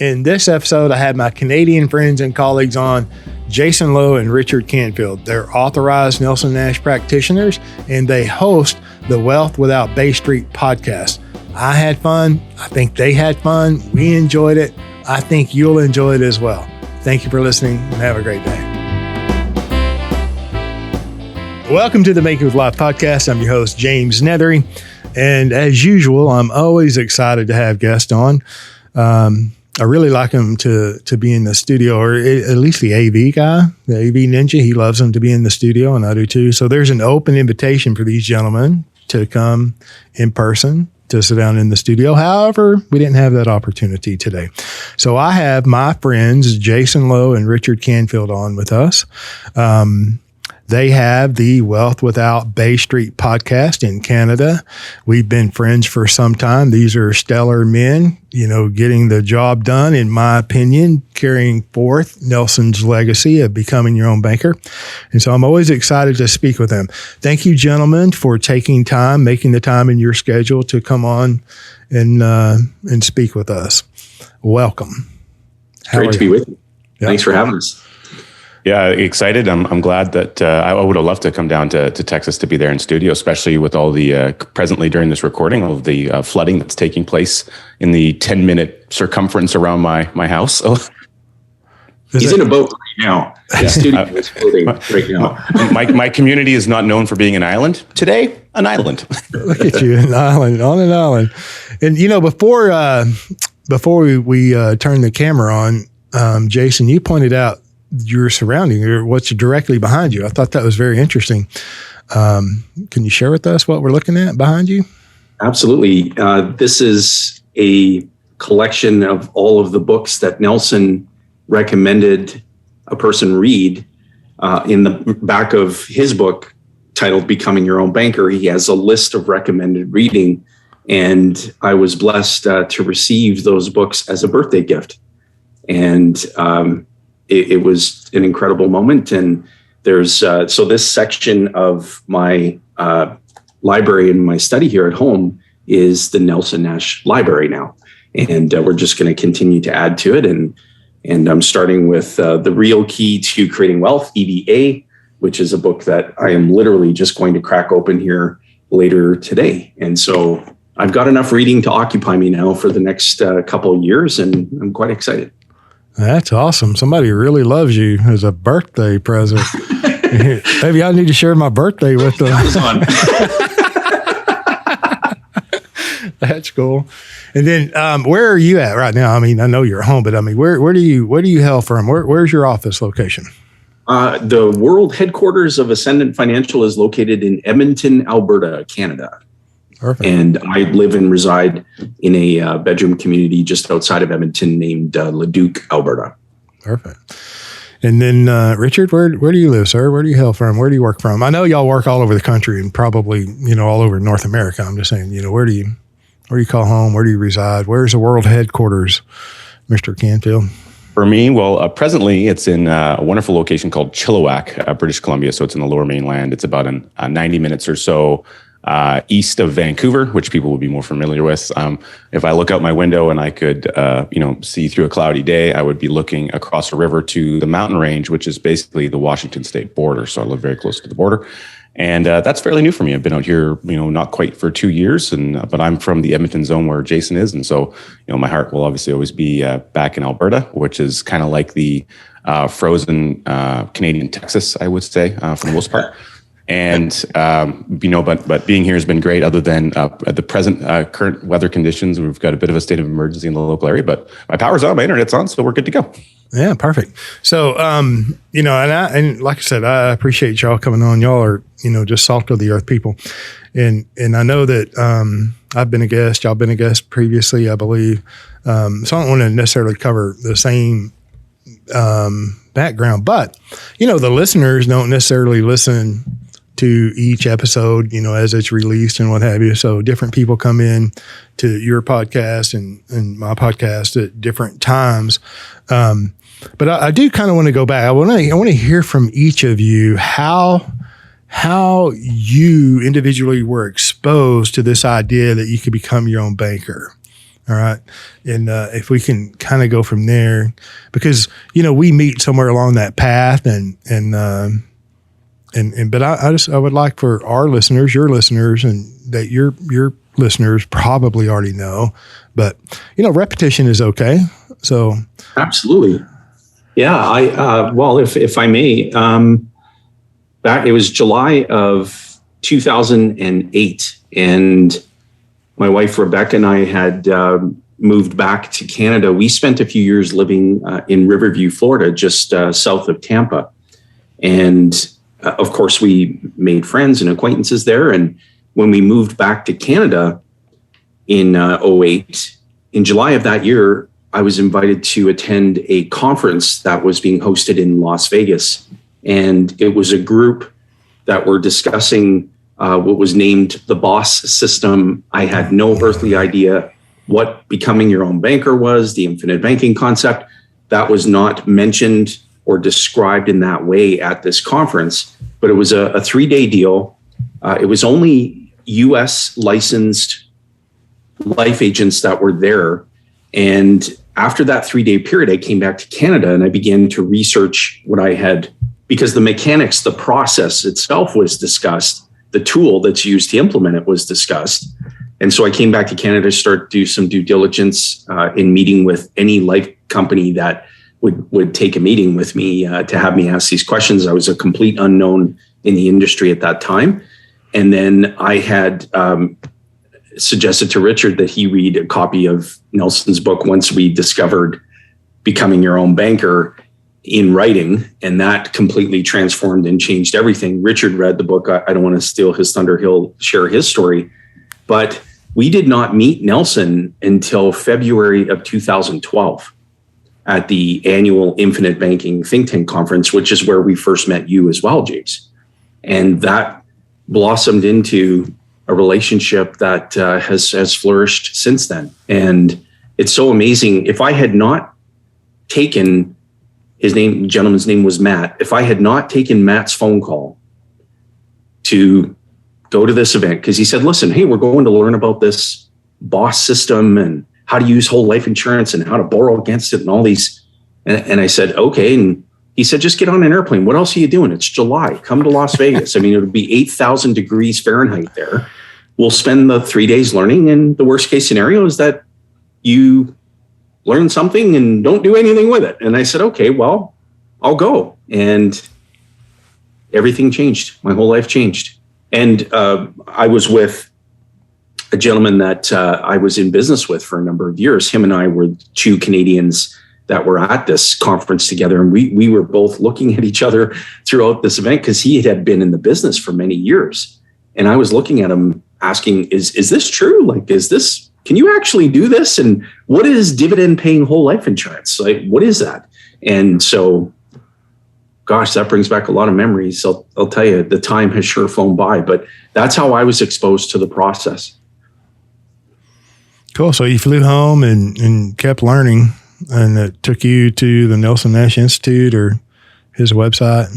In this episode, I had my Canadian friends and colleagues on, Jayson Lowe and Richard Canfield. They're authorized Nelson Nash practitioners, and they host the Wealth Without Bay Street podcast. I had fun. I think they had fun. We enjoyed it. I think you'll enjoy it as well. Thank you for listening, and have a great day. Welcome to the Make It With Life podcast. I'm your host, James Neathery. And as usual, I'm always excited to have guests on. I really like him to be in the studio, or at least the AV guy, the AV ninja. He loves him to be in the studio, and I do too. So there's an open invitation for these gentlemen to come in person to sit down in the studio. However, we didn't have that opportunity today. So I have my friends, Jayson Lowe and Richard Canfield, on with us. They have the Wealth Without Bay Street podcast in Canada. We've been friends for some time. These are stellar men, getting the job done, in my opinion, carrying forth Nelson's legacy of becoming your own banker. And so I'm always excited to speak with them. Thank you, gentlemen, for taking time, making the time in your schedule to come on and speak with us. Welcome. Great to be with you. Yep. Thanks for having us. Yeah, excited. I'm glad that I would have loved to come down to Texas to be there in studio, especially with all the presently during this recording, all of the flooding that's taking place in the 10-minute circumference around my house. He's in a boat right now. The studio is floating right now. My community is not known for being an island. Today, an island. Look at you, an island, on an island. And before we turn the camera on, Jayson, you pointed out your surrounding, or what's directly behind you. I thought that was very interesting. Can you share with us what we're looking at behind you? Absolutely. This is a collection of all of the books that Nelson recommended a person read. In the back of his book titled Becoming Your Own Banker, he has a list of recommended reading. And I was blessed to receive those books as a birthday gift. And it was an incredible moment. And there's so this section of my library and my study here at home is the Nelson Nash library now. And we're just going to continue to add to it. And I'm starting with The Real Key to Creating Wealth, EVA, which is a book that I am literally just going to crack open here later today. And so I've got enough reading to occupy me now for the next couple of years, and I'm quite excited. That's awesome. Somebody really loves you as a birthday present. Maybe I need to share my birthday with them. That's cool. And then where are you at right now? I mean, I know you're at home, but I mean, where do you hail from? Where's your office location? The world headquarters of Ascendant Financial is located in Edmonton, Alberta, Canada. Perfect. And I live and reside in a bedroom community just outside of Edmonton named Leduc, Alberta. Perfect. And then, Richard, where do you live, sir? Where do you hail from? Where do you work from? I know y'all work all over the country and probably, all over North America. I'm just saying, where do you call home? Where do you reside? Where's the world headquarters, Mr. Canfield? For me, presently it's in a wonderful location called Chilliwack, British Columbia. So it's in the Lower Mainland. It's about 90 minutes or so east of Vancouver, which people will be more familiar with. If I look out my window and I could, see through a cloudy day, I would be looking across a river to the mountain range, which is basically the Washington state border. So I live very close to the border. And that's fairly new for me. I've been out here, not quite for 2 years, but I'm from the Edmonton zone where Jayson is. And so, my heart will obviously always be back in Alberta, which is kind of like the frozen Canadian Texas, I would say, for the most part. And, but being here has been great other than at the present current weather conditions. We've got a bit of a state of emergency in the local area, but my power's on, my internet's on, so we're good to go. Yeah, perfect. So, and like I said, I appreciate y'all coming on. Y'all are, just salt of the earth people. And I know that I've been a guest, y'all been a guest previously, I believe. So I don't want to necessarily cover the same background, but, the listeners don't necessarily listen to each episode, as it's released and what have you. So different people come in to your podcast and my podcast at different times. But I do kind of want to go back. I want to hear from each of you how you individually were exposed to this idea that you could become your own banker. All right. And if we can kind of go from there, because, we meet somewhere along that path but I would like for our listeners, your listeners, and that your listeners probably already know, but, repetition is okay. So. Absolutely. Yeah. If I may, it was July of 2008, and my wife, Rebecca, and I had moved back to Canada. We spent a few years living in Riverview, Florida, just south of Tampa. And of course, we made friends and acquaintances there. And when we moved back to Canada in 2008, in July of that year, I was invited to attend a conference that was being hosted in Las Vegas. And it was a group that were discussing what was named the BOSS system. I had no earthly idea what becoming your own banker was, the infinite banking concept. That was not mentioned or described in that way at this conference, but it was a 3-day deal. It was only US licensed life agents that were there. And after that 3-day period, I came back to Canada and I began to research what I had, because the mechanics, the process itself was discussed. The tool that's used to implement it was discussed. And so I came back to Canada to start do some due diligence in meeting with any life company that would take a meeting with me to have me ask these questions. I was a complete unknown in the industry at that time. And then I had suggested to Richard that he read a copy of Nelson's book, Once We Discovered Becoming Your Own Banker, in writing, and that completely transformed and changed everything. Richard read the book. I don't want to steal his thunder. He'll share his story, but we did not meet Nelson until February of 2012 at the annual Infinite Banking Think Tank Conference, which is where we first met you as well, James. And that blossomed into a relationship that has flourished since then. And it's so amazing. If I had not taken the gentleman's name was Matt. If I had not taken Matt's phone call to go to this event, because he said, listen, hey, we're going to learn about this BOSS system and how to use whole life insurance and how to borrow against it and all these. And I said, okay. And he said, just get on an airplane. What else are you doing? It's July. Come to Las Vegas. I mean, it would be 8,000 degrees Fahrenheit there. We'll spend the 3 days learning. And the worst case scenario is that you learn something and don't do anything with it. And I said, okay, well, I'll go. And everything changed. My whole life changed. And I was with a gentleman that I was in business with for a number of years. Him and I were 2 Canadians that were at this conference together. And we were both looking at each other throughout this event because he had been in the business for many years. And I was looking at him asking, is this true? Like, can you actually do this? And what is dividend paying whole life insurance? Like, what is that? And so, gosh, that brings back a lot of memories. I'll tell you, the time has sure flown by, but that's how I was exposed to the process. Cool. So you flew home and kept learning, and it took you to the Nelson Nash Institute or his website.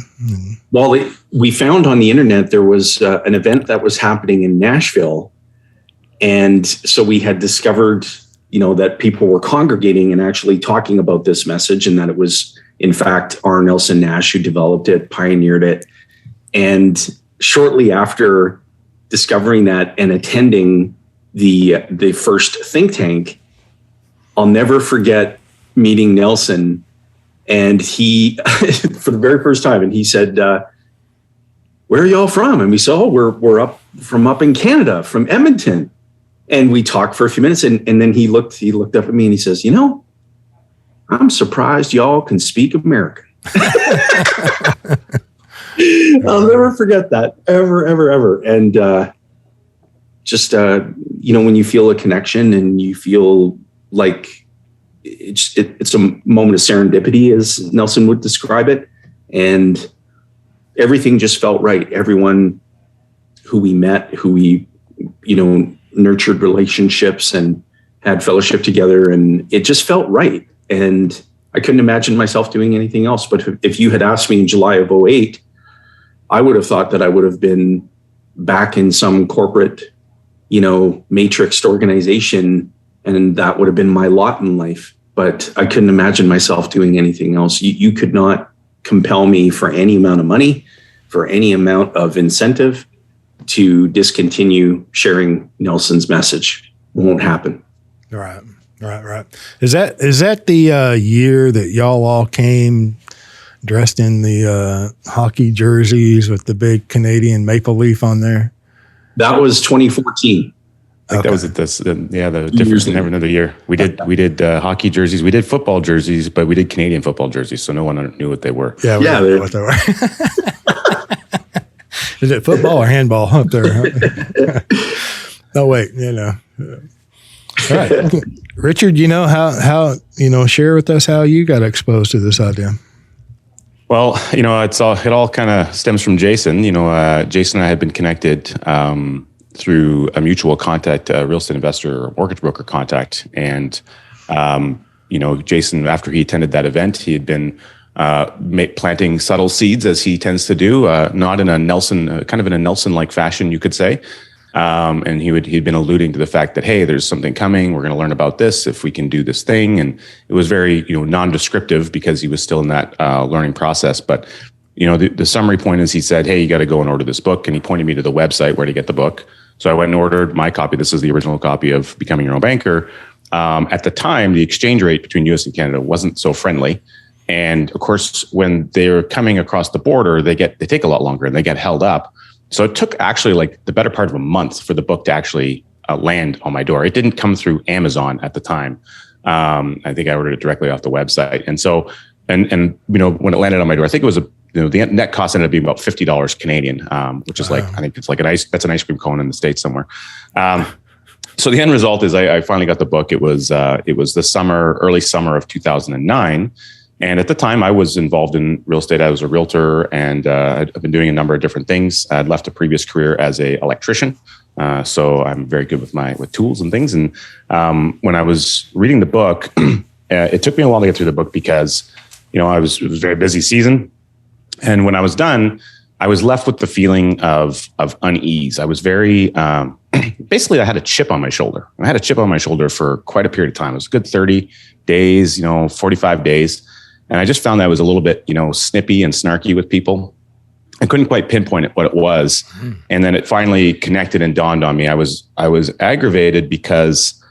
Well, we found on the internet there was an event that was happening in Nashville. And so we had discovered, that people were congregating and actually talking about this message, and that it was, in fact, our Nelson Nash who developed it, pioneered it. And shortly after discovering that and attending the first think tank, I'll never forget meeting Nelson. And he, for the very first time, and he said, where are y'all from? And we said, we're up in Canada, from Edmonton. And we talked for a few minutes, and then he looked up at me and he says, I'm surprised y'all can speak American. I'll never forget that, ever, ever, ever. And when you feel a connection and you feel like it's a moment of serendipity, as Nelson would describe it, and everything just felt right. Everyone who we met, who we, nurtured relationships and had fellowship together, and it just felt right. And I couldn't imagine myself doing anything else. But if you had asked me in July of 2008, I would have thought that I would have been back in some corporate, matrixed organization, and that would have been my lot in life. But I couldn't imagine myself doing anything else. You could not compel me for any amount of money, for any amount of incentive to discontinue sharing Nelson's message. It won't happen. Right. Is that the year that y'all all came dressed in the hockey jerseys with the big Canadian maple leaf on there? That was 2014. I think that was the difference in every other year. We did hockey jerseys, we did football jerseys, but we did Canadian football jerseys, so no one knew what they were. Yeah, we didn't know what they were. Is it football or handball up there? No, wait, All right, Richard, how share with us how you got exposed to this idea. Well, it all kind of stems from Jayson. Jayson and I had been connected through a mutual contact, a real estate investor or mortgage broker contact. And, Jayson, after he attended that event, he had been planting subtle seeds as he tends to do, not in a Nelson, kind of in a Nelson-like fashion, you could say. And he'd been alluding to the fact that, hey, there's something coming. We're going to learn about this if we can do this thing. And it was very, non-descriptive because he was still in that learning process. But, the summary point is he said, hey, you got to go and order this book. And he pointed me to the website where to get the book. So I went and ordered my copy. This is the original copy of Becoming Your Own Banker. At the time, the exchange rate between US and Canada wasn't so friendly. And of course, when they're coming across the border, they take a lot longer and they get held up. So it took actually like the better part of a month for the book to actually land on my door. It didn't come through Amazon at the time. I think I ordered it directly off the website. And so, and when it landed on my door, I think it was the net cost ended up being about $50 Canadian, which is like, I think it's like that's an ice cream cone in the States somewhere. So the end result is I finally got the book. It was the early summer of 2009. And at the time I was involved in real estate. I was a realtor and I've been doing a number of different things. I'd left a previous career as an electrician. So I'm very good with tools and things. And when I was reading the book, it took me a while to get through the book because, it was a very busy season. And when I was done, I was left with the feeling of unease. I was very, basically I had a chip on my shoulder. I had a chip on my shoulder for quite a period of time. It was a good 30 days, 45 days. And I just found that I was a little bit, snippy and snarky with people. I couldn't quite pinpoint what it was. And then it finally connected and dawned on me. I was aggravated because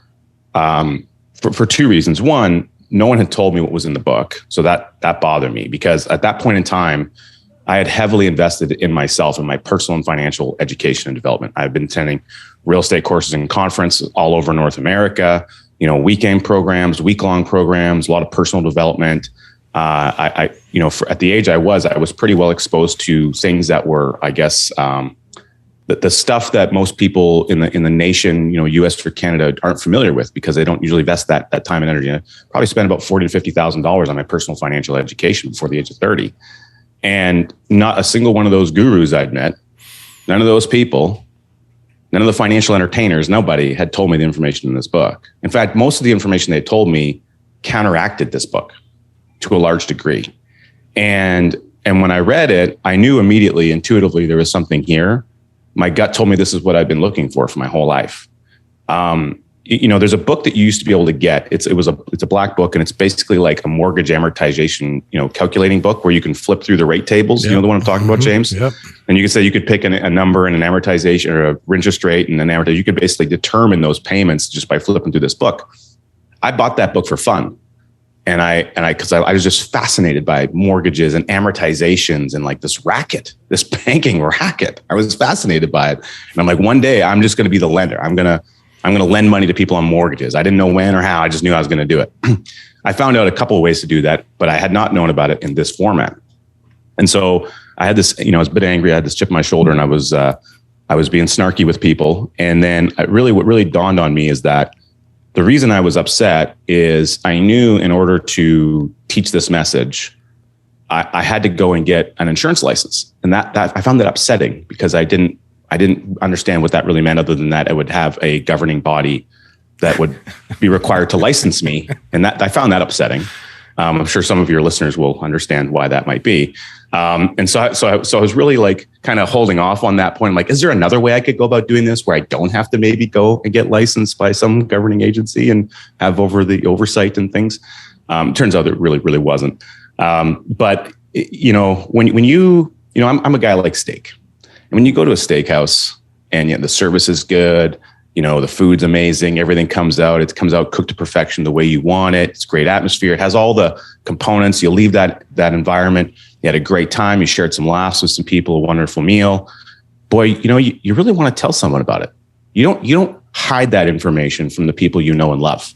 for two reasons. One, no one had told me what was in the book. So that bothered me because at that point in time, I had heavily invested in myself and my personal and financial education and development. I've been attending real estate courses and conferences all over North America, weekend programs, week-long programs, a lot of personal development. At the age I was pretty well exposed to things that were, I guess, the stuff that most people in the nation, US or Canada aren't familiar with because they don't usually invest that time and energy. I probably spent about $40,000 to $50,000 on my personal financial education before the age of 30. And not a single one of those gurus I'd met, none of those people, none of the financial entertainers, nobody had told me the information in this book. In fact, most of the information they told me counteracted this book to a large degree. And when I read it, I knew immediately, intuitively, there was something here. My gut told me this is what I've been looking for my whole life. There's a book that you used to be able to get. It's a black book, and it's basically like a mortgage amortization, calculating book where you can flip through the rate tables. Yep. You know the one I'm talking about, James? Yep. And you could say you could pick a number and an amortization or a interest rate and an amortization. You could basically determine those payments just by flipping through this book. I bought that book for fun. And because I was just fascinated by mortgages and amortizations and like this racket, this banking racket. I was fascinated by it. And I'm like, one day I'm just going to be the lender. I'm going to lend money to people on mortgages. I didn't know when or how. I just knew I was going to do it. I found out a couple of ways to do that, but I had not known about it in this format. And so I had this, I was a bit angry. I had this chip on my shoulder and I was being snarky with people. And then what really dawned on me is that the reason I was upset is I knew in order to teach this message, I had to go and get an insurance license. And that I found that upsetting because I didn't understand what that really meant other than that I would have a governing body that would be required to license me. And that I found that upsetting. I'm sure some of your listeners will understand why that might be. And so I was really like kind of holding off on that point. I'm like, is there another way I could go about doing this where I don't have to maybe go and get licensed by some governing agency and have the oversight and things? Turns out it really, really wasn't. But when I'm a guy like steak, and when you go to a steakhouse and the service is good, the food's amazing, everything comes out cooked to perfection the way you want it. It's great atmosphere. It has all the components. You leave that environment. You had a great time. You shared some laughs with some people, a wonderful meal. Boy, you really want to tell someone about it. You don't hide that information from the people you know and love.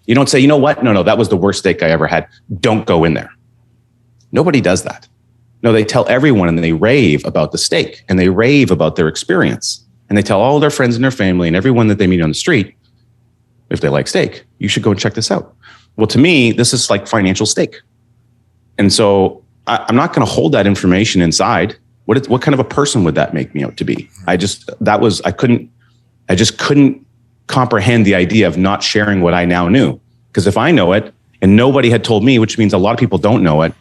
You don't say, you know what? No, that was the worst steak I ever had. Don't go in there. Nobody does that. No, they tell everyone and they rave about the steak and they rave about their experience. And they tell all their friends and their family and everyone that they meet on the street, if they like steak, you should go and check this out. Well, to me, this is like financial steak. And so I'm not going to hold that information inside. What kind of a person would that make me out to be? I just couldn't comprehend the idea of not sharing what I now knew. Because if I know it and nobody had told me, which means a lot of people don't know it,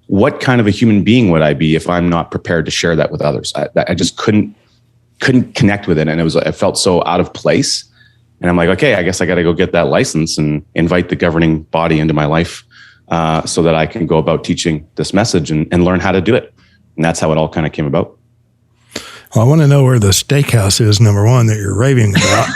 what kind of a human being would I be if I'm not prepared to share that with others? I just couldn't connect with it. And it felt so out of place. And I'm like, okay, I guess I got to go get that license and invite the governing body into my life so that I can go about teaching this message and learn how to do it. And that's how it all kind of came about. Well, I want to know where the steakhouse is, number one, that you're raving about.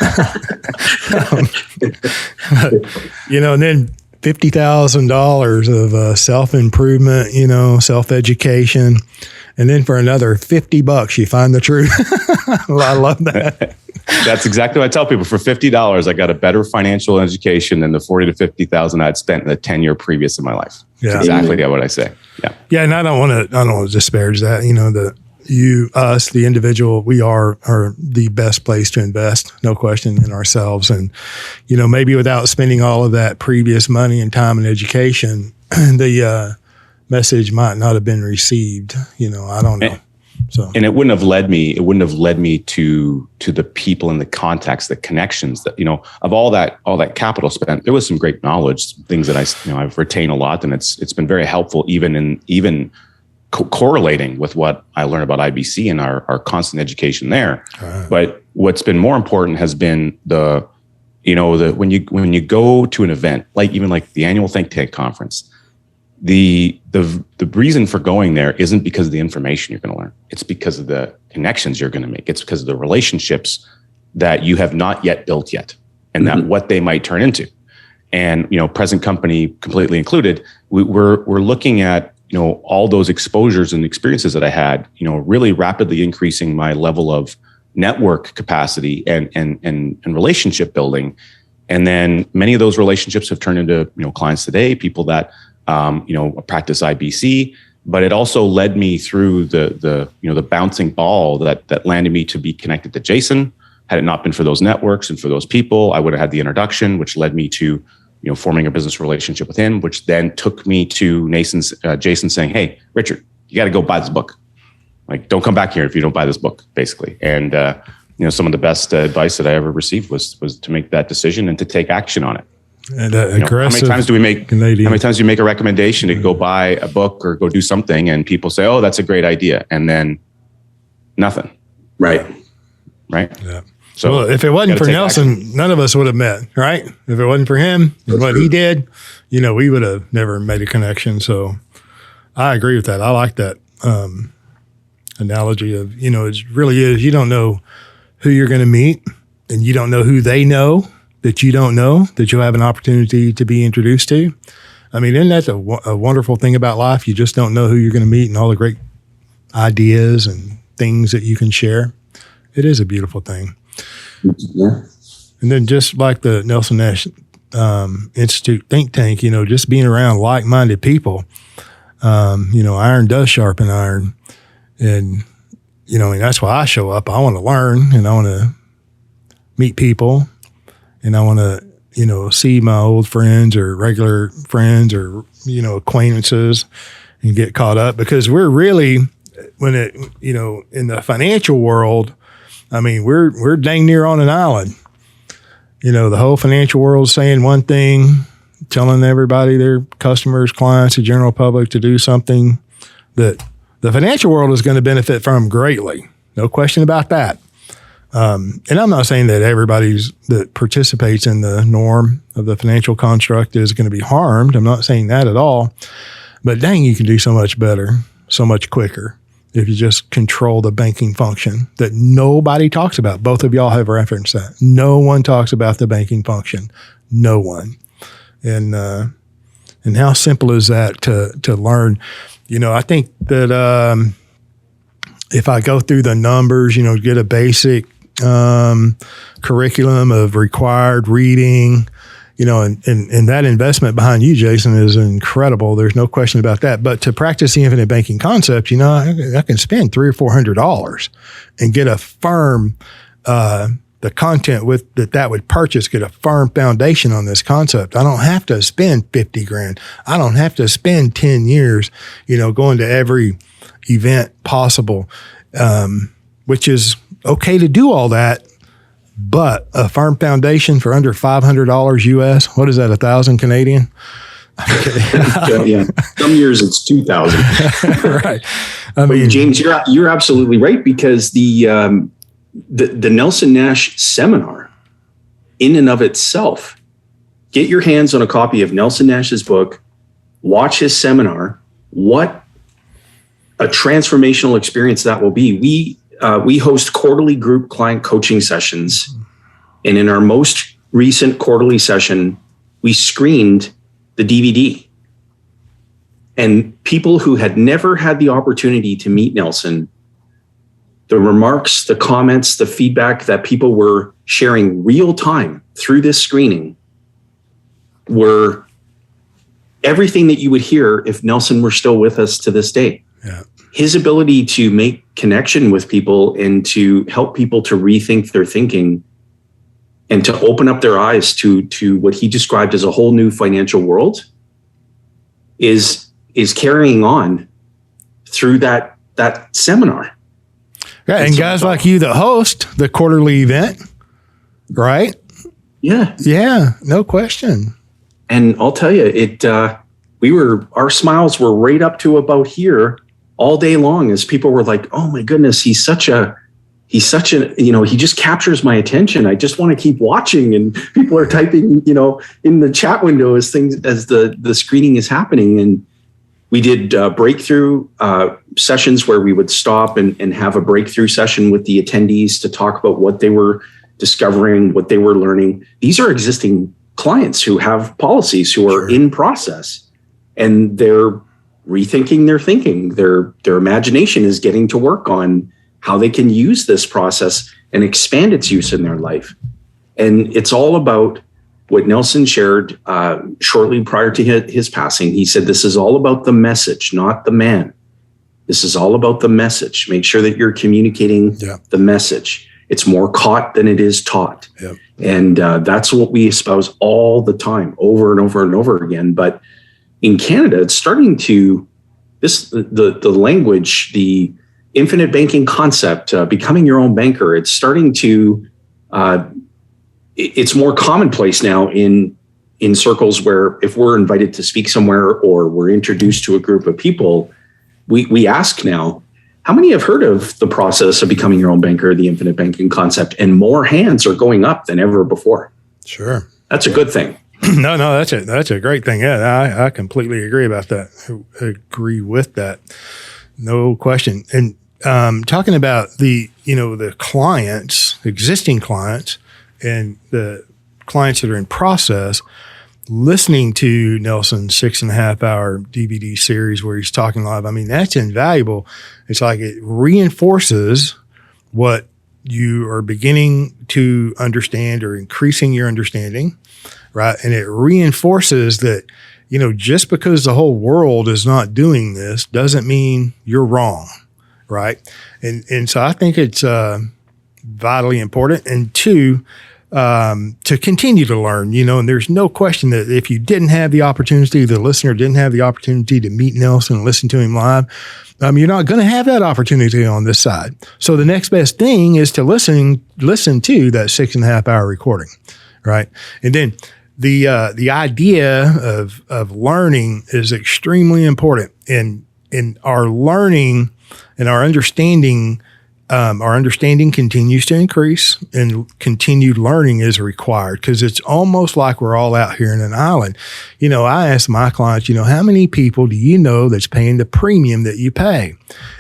And then $50,000 of self-improvement, self-education. And then for another $50, you find the truth. Well, I love that. That's exactly what I tell people. For $50, I got a better financial education than the $40,000 to $50,000 I'd spent in the 10-year previous in my life. Yeah. That's exactly what I say. Yeah. Yeah. And I don't want to disparage that. Us, the individual, we are the best place to invest, no question, in ourselves. And, maybe without spending all of that previous money and time and education, the message might not have been received. I don't know. And it wouldn't have led me to the people and the contacts, the connections that, of all that capital spent. There was some great knowledge, things that I've retained a lot, and it's been very helpful even correlating with what I learned about IBC and our constant education there. But what's been more important has been when you go to an event, like the annual Think Tank conference, the reason for going there isn't because of the information you're going to learn. It's because of the connections you're going to make. It's because of the relationships that you have not yet built yet, and that what they might turn into. And present company completely included, we're looking at all those exposures and experiences that I had, really rapidly increasing my level of network capacity and relationship building. And then many of those relationships have turned into, clients today, people that, practice IBC, but it also led me through the bouncing ball that landed me to be connected to Jayson. Had it not been for those networks and for those people, I would have had the introduction, which led me to forming a business relationship with him, which then took me to Jayson saying, "Hey, Richard, you got to go buy this book. Like, don't come back here if you don't buy this book," basically. And, some of the best advice that I ever received was to make that decision and to take action on it. And how many times do you make a recommendation to go buy a book or go do something and people say, "Oh, that's a great idea," and then nothing. Right. Yeah. So if it wasn't for Nelson, none of us would have met, right? If it wasn't for him and what he did, we would have never made a connection. So I agree with that. I like that analogy of, it really is, you don't know who you're going to meet and you don't know who they know that you don't know that you'll have an opportunity to be introduced to. I mean, isn't that a wonderful thing about life? You just don't know who you're going to meet and all the great ideas and things that you can share. It is a beautiful thing. Yeah. And then just like the Nelson Nash Institute think tank, just being around like-minded people, iron does sharpen iron. And, and that's why I show up. I want to learn and I want to meet people and I want to, see my old friends or regular friends or, acquaintances and get caught up because we're really, in the financial world, I mean, we're dang near on an island. The whole financial world's saying one thing, telling everybody, their customers, clients, the general public, to do something that the financial world is going to benefit from greatly. No question about that. And I'm not saying that that participates in the norm of the financial construct is going to be harmed. I'm not saying that at all. But dang, you can do so much better, so much quicker if you just control the banking function that nobody talks about. Both of y'all have referenced that. No one talks about the banking function. No one. And how simple is that to learn? I think that if I go through the numbers, get a basic curriculum of required reading, and that investment behind you, Jayson, is incredible. There's no question about that. But to practice the infinite banking concept, I can spend $300 or $400 and get a firm, the content that would purchase, get a firm foundation on this concept. I don't have to spend $50,000. I don't have to spend 10 years, going to every event possible, which is okay to do all that. But a firm foundation for under $500 US, what is that, 1,000 Canadian? Yeah. Some years it's 2,000. Right. James, you're absolutely right, because the Nelson Nash seminar in and of itself, get your hands on a copy of Nelson Nash's book, watch his seminar. What a transformational experience that will be. We host quarterly group client coaching sessions. And in our most recent quarterly session, we screened the DVD. And people who had never had the opportunity to meet Nelson, the remarks, the comments, the feedback that people were sharing real time through this screening were everything that you would hear if Nelson were still with us to this day. Yeah. His ability to make connection with people and to help people to rethink their thinking and to open up their eyes to what he described as a whole new financial world is carrying on through that seminar. Yeah, and guys like you that host the quarterly event, right? Yeah. Yeah, no question. And I'll tell you, our smiles were right up to about here all day long as people were like, oh my goodness, he just captures my attention. I just want to keep watching. And people are typing, in the chat window as the screening is happening. And we did breakthrough sessions where we would stop and have a breakthrough session with the attendees to talk about what they were discovering, what they were learning. These are existing clients who have policies, who are in process, and they're rethinking their thinking. Their imagination is getting to work on how they can use this process and expand its use in their life. And it's all about what Nelson shared shortly prior to his passing. He said, this is all about the message, not the man. This is all about the message. Make sure that you're communicating the message. It's more caught than it is taught. Yep. And that's what we espouse all the time, over and over and over again. But in Canada, it's starting to, the language, the infinite banking concept, becoming your own banker, it's starting to, it's more commonplace now in circles where if we're invited to speak somewhere or we're introduced to a group of people, we ask now, how many have heard of the process of becoming your own banker, the infinite banking concept? And more hands are going up than ever before. Sure. That's a good thing. No, that's a great thing. Yeah, I completely agree about that. I agree with that. No question. And talking about the clients, existing clients, and the clients that are in process, listening to Nelson's 6.5 hour DVD series where he's talking live, I mean, that's invaluable. It's like it reinforces what you are beginning to understand or increasing your understanding, right? And it reinforces that, just because the whole world is not doing this doesn't mean you're wrong, right? And so I think it's vitally important. And two, to continue to learn, and there's no question that if you didn't have the opportunity, the listener didn't have the opportunity to meet Nelson and listen to him live, you're not going to have that opportunity on this side. So the next best thing is to listen to that 6.5 hour recording, right? And then the idea of learning is extremely important in our learning and our understanding. Our understanding continues to increase, and continued learning is required, because it's almost like we're all out here in an island. I ask my clients, how many people do you know that's paying the premium that you pay?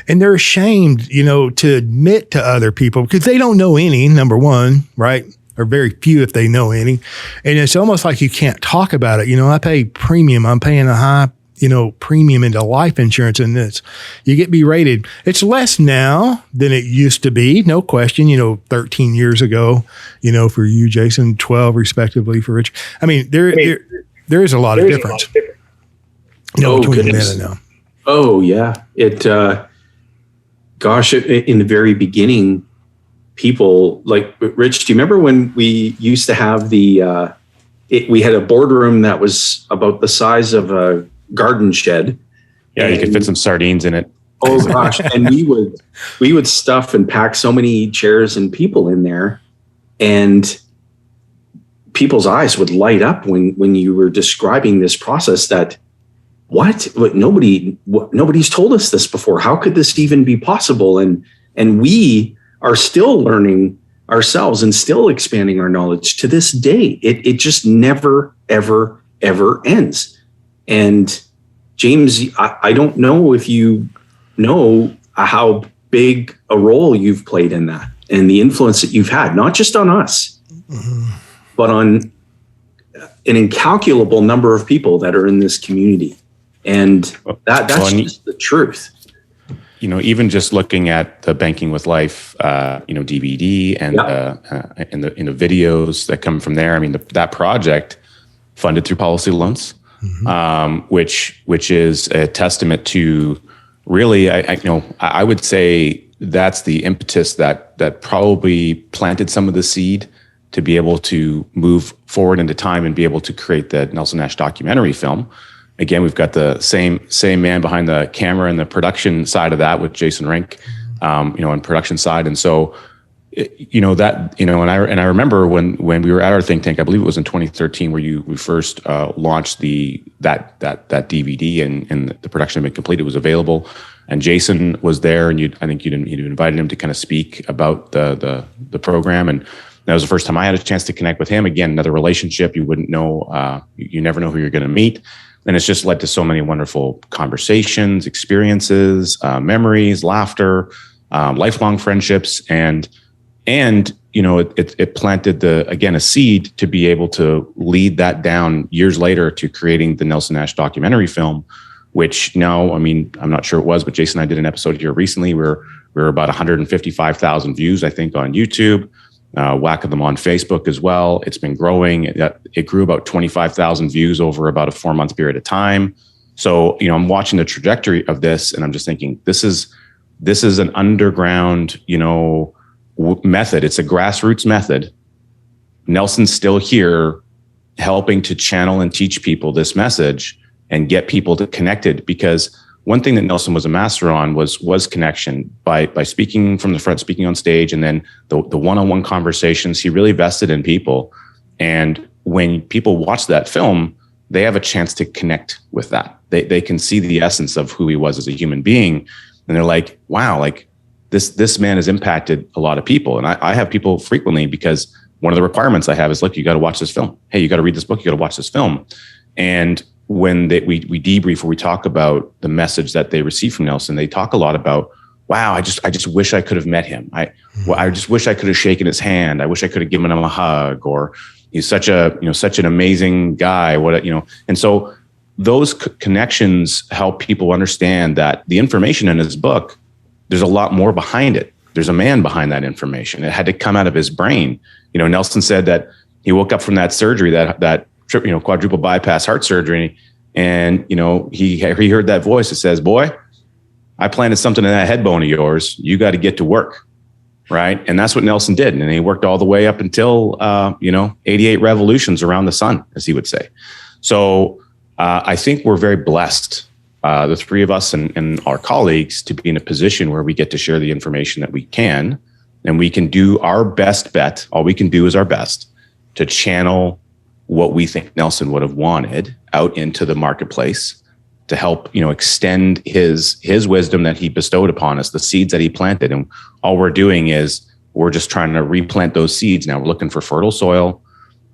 And they're ashamed, to admit to other people, because they don't know any, number one, right? Or very few if they know any. And it's almost like you can't talk about it. I pay premium. I'm paying a high premium into life insurance, and you get berated. It's less now than it used to be, no question, 13 years ago, for you, Jayson, 12 respectively for Rich. I mean, there is a lot of difference. Between then and now. Oh yeah. In the very beginning, people like Rich, do you remember when we used to have we had a boardroom that was about the size of a garden shed. Yeah, you could fit some sardines in it. Oh gosh. And we would stuff and pack so many chairs and people in there, and people's eyes would light up when you were describing this process that nobody's told us this before. How could this even be possible? And we are still learning ourselves and still expanding our knowledge to this day. It just never, ever, ever ends. And James, I don't know if you know how big a role you've played in that, and the influence that you've had, not just on us, but on an incalculable number of people that are in this community. And that's just the truth. Even just looking at the Banking with Life, DVD and the videos that come from there. I mean, that project funded through policy loans. Which is a testament to really, I would say that's the impetus that probably planted some of the seed to be able to move forward into time and be able to create the Nelson Nash documentary film. Again, we've got the same man behind the camera and the production side of that with Jayson Rink, on production side. And so, and I remember when we were at our think tank, I believe it was in 2013 where we first launched that DVD and the production had been completed, it was available, and Jayson was there, and I think you'd invited him to kind of speak about the program, and that was the first time I had a chance to connect with him. Again, another relationship you wouldn't know, you never know who you're going to meet, and it's just led to so many wonderful conversations, experiences, memories, laughter, lifelong friendships, and it planted a seed to be able to lead that down years later to creating the Nelson Nash documentary film, which now, I'm not sure it was, but Jayson and I did an episode here recently where we were about 155,000 views, I think, on YouTube, whack of them on Facebook as well. It's been growing. It grew about 25,000 views over about a 4-month period of time. So, I'm watching the trajectory of this, and I'm just thinking, this is an underground, method. It's a grassroots method. Nelson's still here helping to channel and teach people this message and get people to connected, because one thing that Nelson was a master on was connection by speaking from the front, speaking on stage, and then the one-on-one conversations. He really vested in people. And when people watch that film, they have a chance to connect with that. They can see the essence of who he was as a human being. And they're like, wow, this man has impacted a lot of people. And I have people frequently, because one of the requirements I have is, look, you got to watch this film. Hey, you got to read this book. You got to watch this film. And when we debrief, or we talk about the message that they receive from Nelson, they talk a lot about, wow, I just wish I could have met him. I just wish I could have shaken his hand. I wish I could have given him a hug, or he's such an amazing guy. And so those connections help people understand that the information in his book, there's a lot more behind it. There's a man behind that information. It had to come out of his brain. Nelson said that he woke up from that surgery, that quadruple bypass heart surgery, and he heard that voice that says, "Boy, I planted something in that head bone of yours. You got to get to work." Right. And that's what Nelson did. And he worked all the way up until 88 revolutions around the sun, as he would say. So I think we're very blessed, the three of us and our colleagues, to be in a position where we get to share the information that we can, and we can do our best bet. All we can do is our best to channel what we think Nelson would have wanted out into the marketplace to help, extend his wisdom that he bestowed upon us, the seeds that he planted. And all we're doing is we're just trying to replant those seeds. Now we're looking for fertile soil,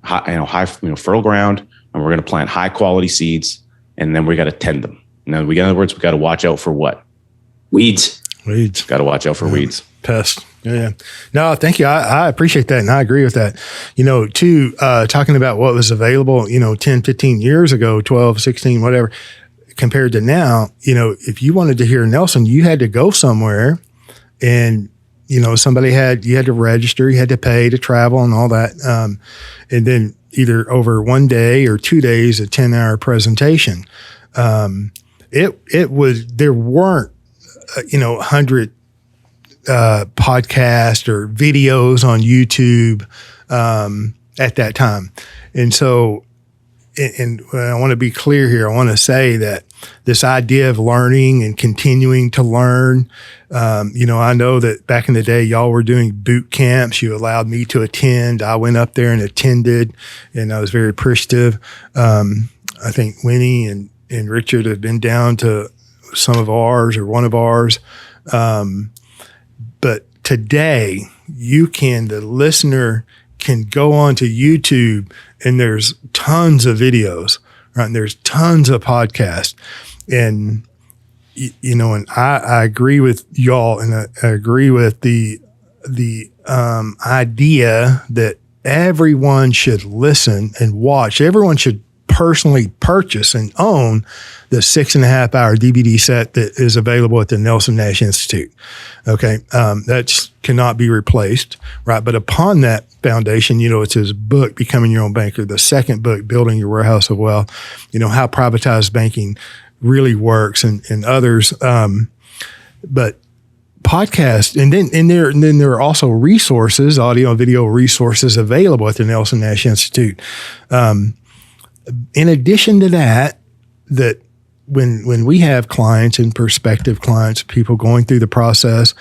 high fertile ground, and we're going to plant high quality seeds, and then we got to tend them. In other words, we got to watch out for what? Weeds. Got to watch out for weeds. Pests. Yeah. No, thank you. I appreciate that. And I agree with that. Talking about what was available, 10, 15 years ago, 12, 16, whatever, compared to now, if you wanted to hear Nelson, you had to go somewhere and, you had to register, you had to pay to travel and all that. And then either over one day or 2 days, a 10-hour presentation. There weren't, 100 podcasts or videos on YouTube at that time. And so, and I want to be clear here. I want to say that this idea of learning and continuing to learn, I know that back in the day, y'all were doing boot camps. You allowed me to attend. I went up there and attended, and I was very appreciative. I think Winnie and Richard have been down to some of ours or one of ours. But today, the listener can go onto YouTube, and there's tons of videos, right? And there's tons of podcasts. And, and I agree with y'all, and I agree with the idea that everyone should listen and watch. Everyone should personally purchase and own the 6.5-hour DVD set that is available at the Nelson Nash Institute. Okay. That cannot be replaced, right? But upon that foundation, it's his book, Becoming Your Own Banker, the second book, Building Your Warehouse of Wealth, how privatized banking really works, and others. But podcast, and then there are also resources, audio and video resources available at the Nelson Nash Institute. In addition to that when we have clients and prospective clients, people going through the process,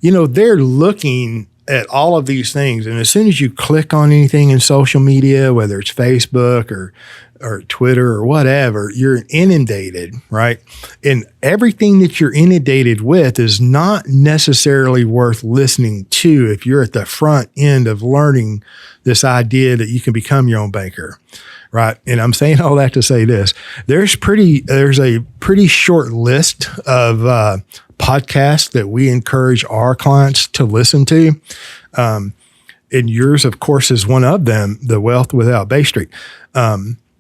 they're looking at all of these things. And as soon as you click on anything in social media, whether it's Facebook or Twitter or whatever, you're inundated, right? And everything that you're inundated with is not necessarily worth listening to if you're at the front end of learning this idea that you can become your own banker. Right. And I'm saying all that to say this. There's a pretty short list of podcasts that we encourage our clients to listen to. And yours, of course, is one of them, The Wealth Without Bay Street.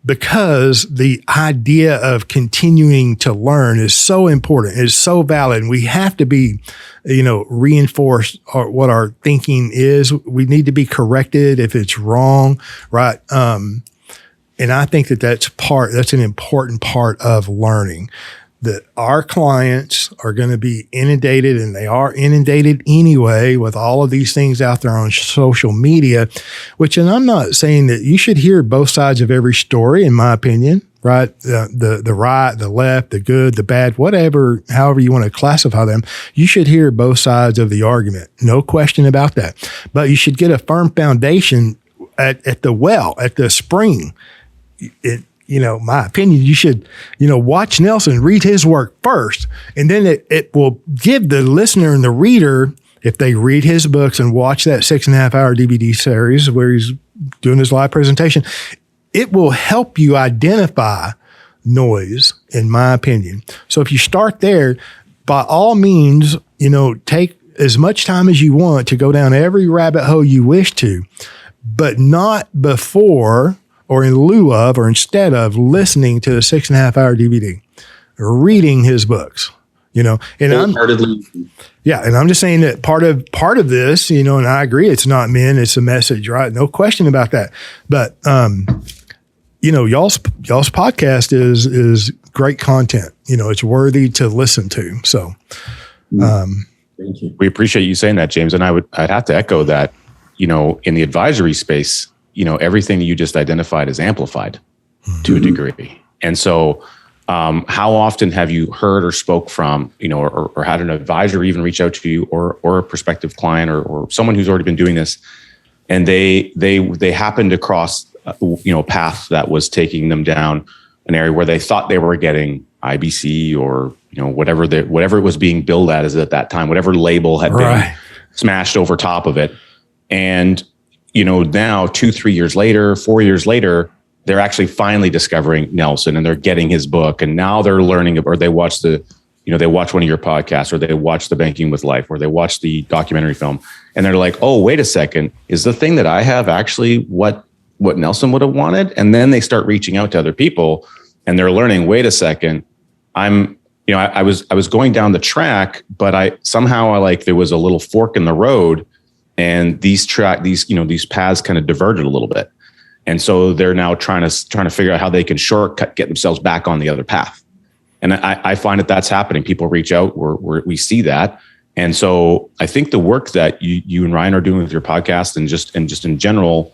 Because the idea of continuing to learn is so important, is so valid. And we have to be, reinforce what our thinking is. We need to be corrected if it's wrong. Right. And I think that's an important part of learning, that our clients are going to be inundated, and they are inundated anyway with all of these things out there on social media, and I'm not saying that you should hear both sides of every story, in my opinion, right? The right, the left, the good, the bad, whatever, however you want to classify them. You should hear both sides of the argument. No question about that. But you should get a firm foundation at the well, at the spring. My opinion, you should, watch Nelson, read his work first, and then it will give the listener and the reader, if they read his books and watch that 6.5-hour DVD series where he's doing his live presentation, it will help you identify noise, in my opinion. So if you start there, by all means, take as much time as you want to go down every rabbit hole you wish to, but not before or in lieu of, or instead of listening to a 6.5-hour DVD or reading his books, and I'm just saying that part of this, and I agree, it's not men, it's a message, right? No question about that. But, y'all's podcast is great content. It's worthy to listen to. So, thank you. We appreciate you saying that, James. And I'd have to echo that, in the advisory space, everything that you just identified is amplified to a degree. And so, how often have you heard or spoke from, or had an advisor even reach out to you, or a prospective client, or someone who's already been doing this, and they happened across path that was taking them down an area where they thought they were getting IBC or whatever it was being billed at at that time, whatever label had been smashed over top of it. And now 2-3 years later, 4 years later, they're actually finally discovering Nelson, and they're getting his book, and now they're learning, or they watch they watch one of your podcasts, or they watch the Banking with Life, or they watch the documentary film, and they're like, oh, wait a second, is the thing that I have actually what Nelson would have wanted? And then they start reaching out to other people, and they're learning, wait a second, I was going down the track, but there was a little fork in the road, and these paths kind of diverted a little bit. And so they're now trying to figure out how they can shortcut, get themselves back on the other path. And I find that that's happening. People reach out, we see that. And so I think the work that you and Ryan are doing with your podcast and just in general,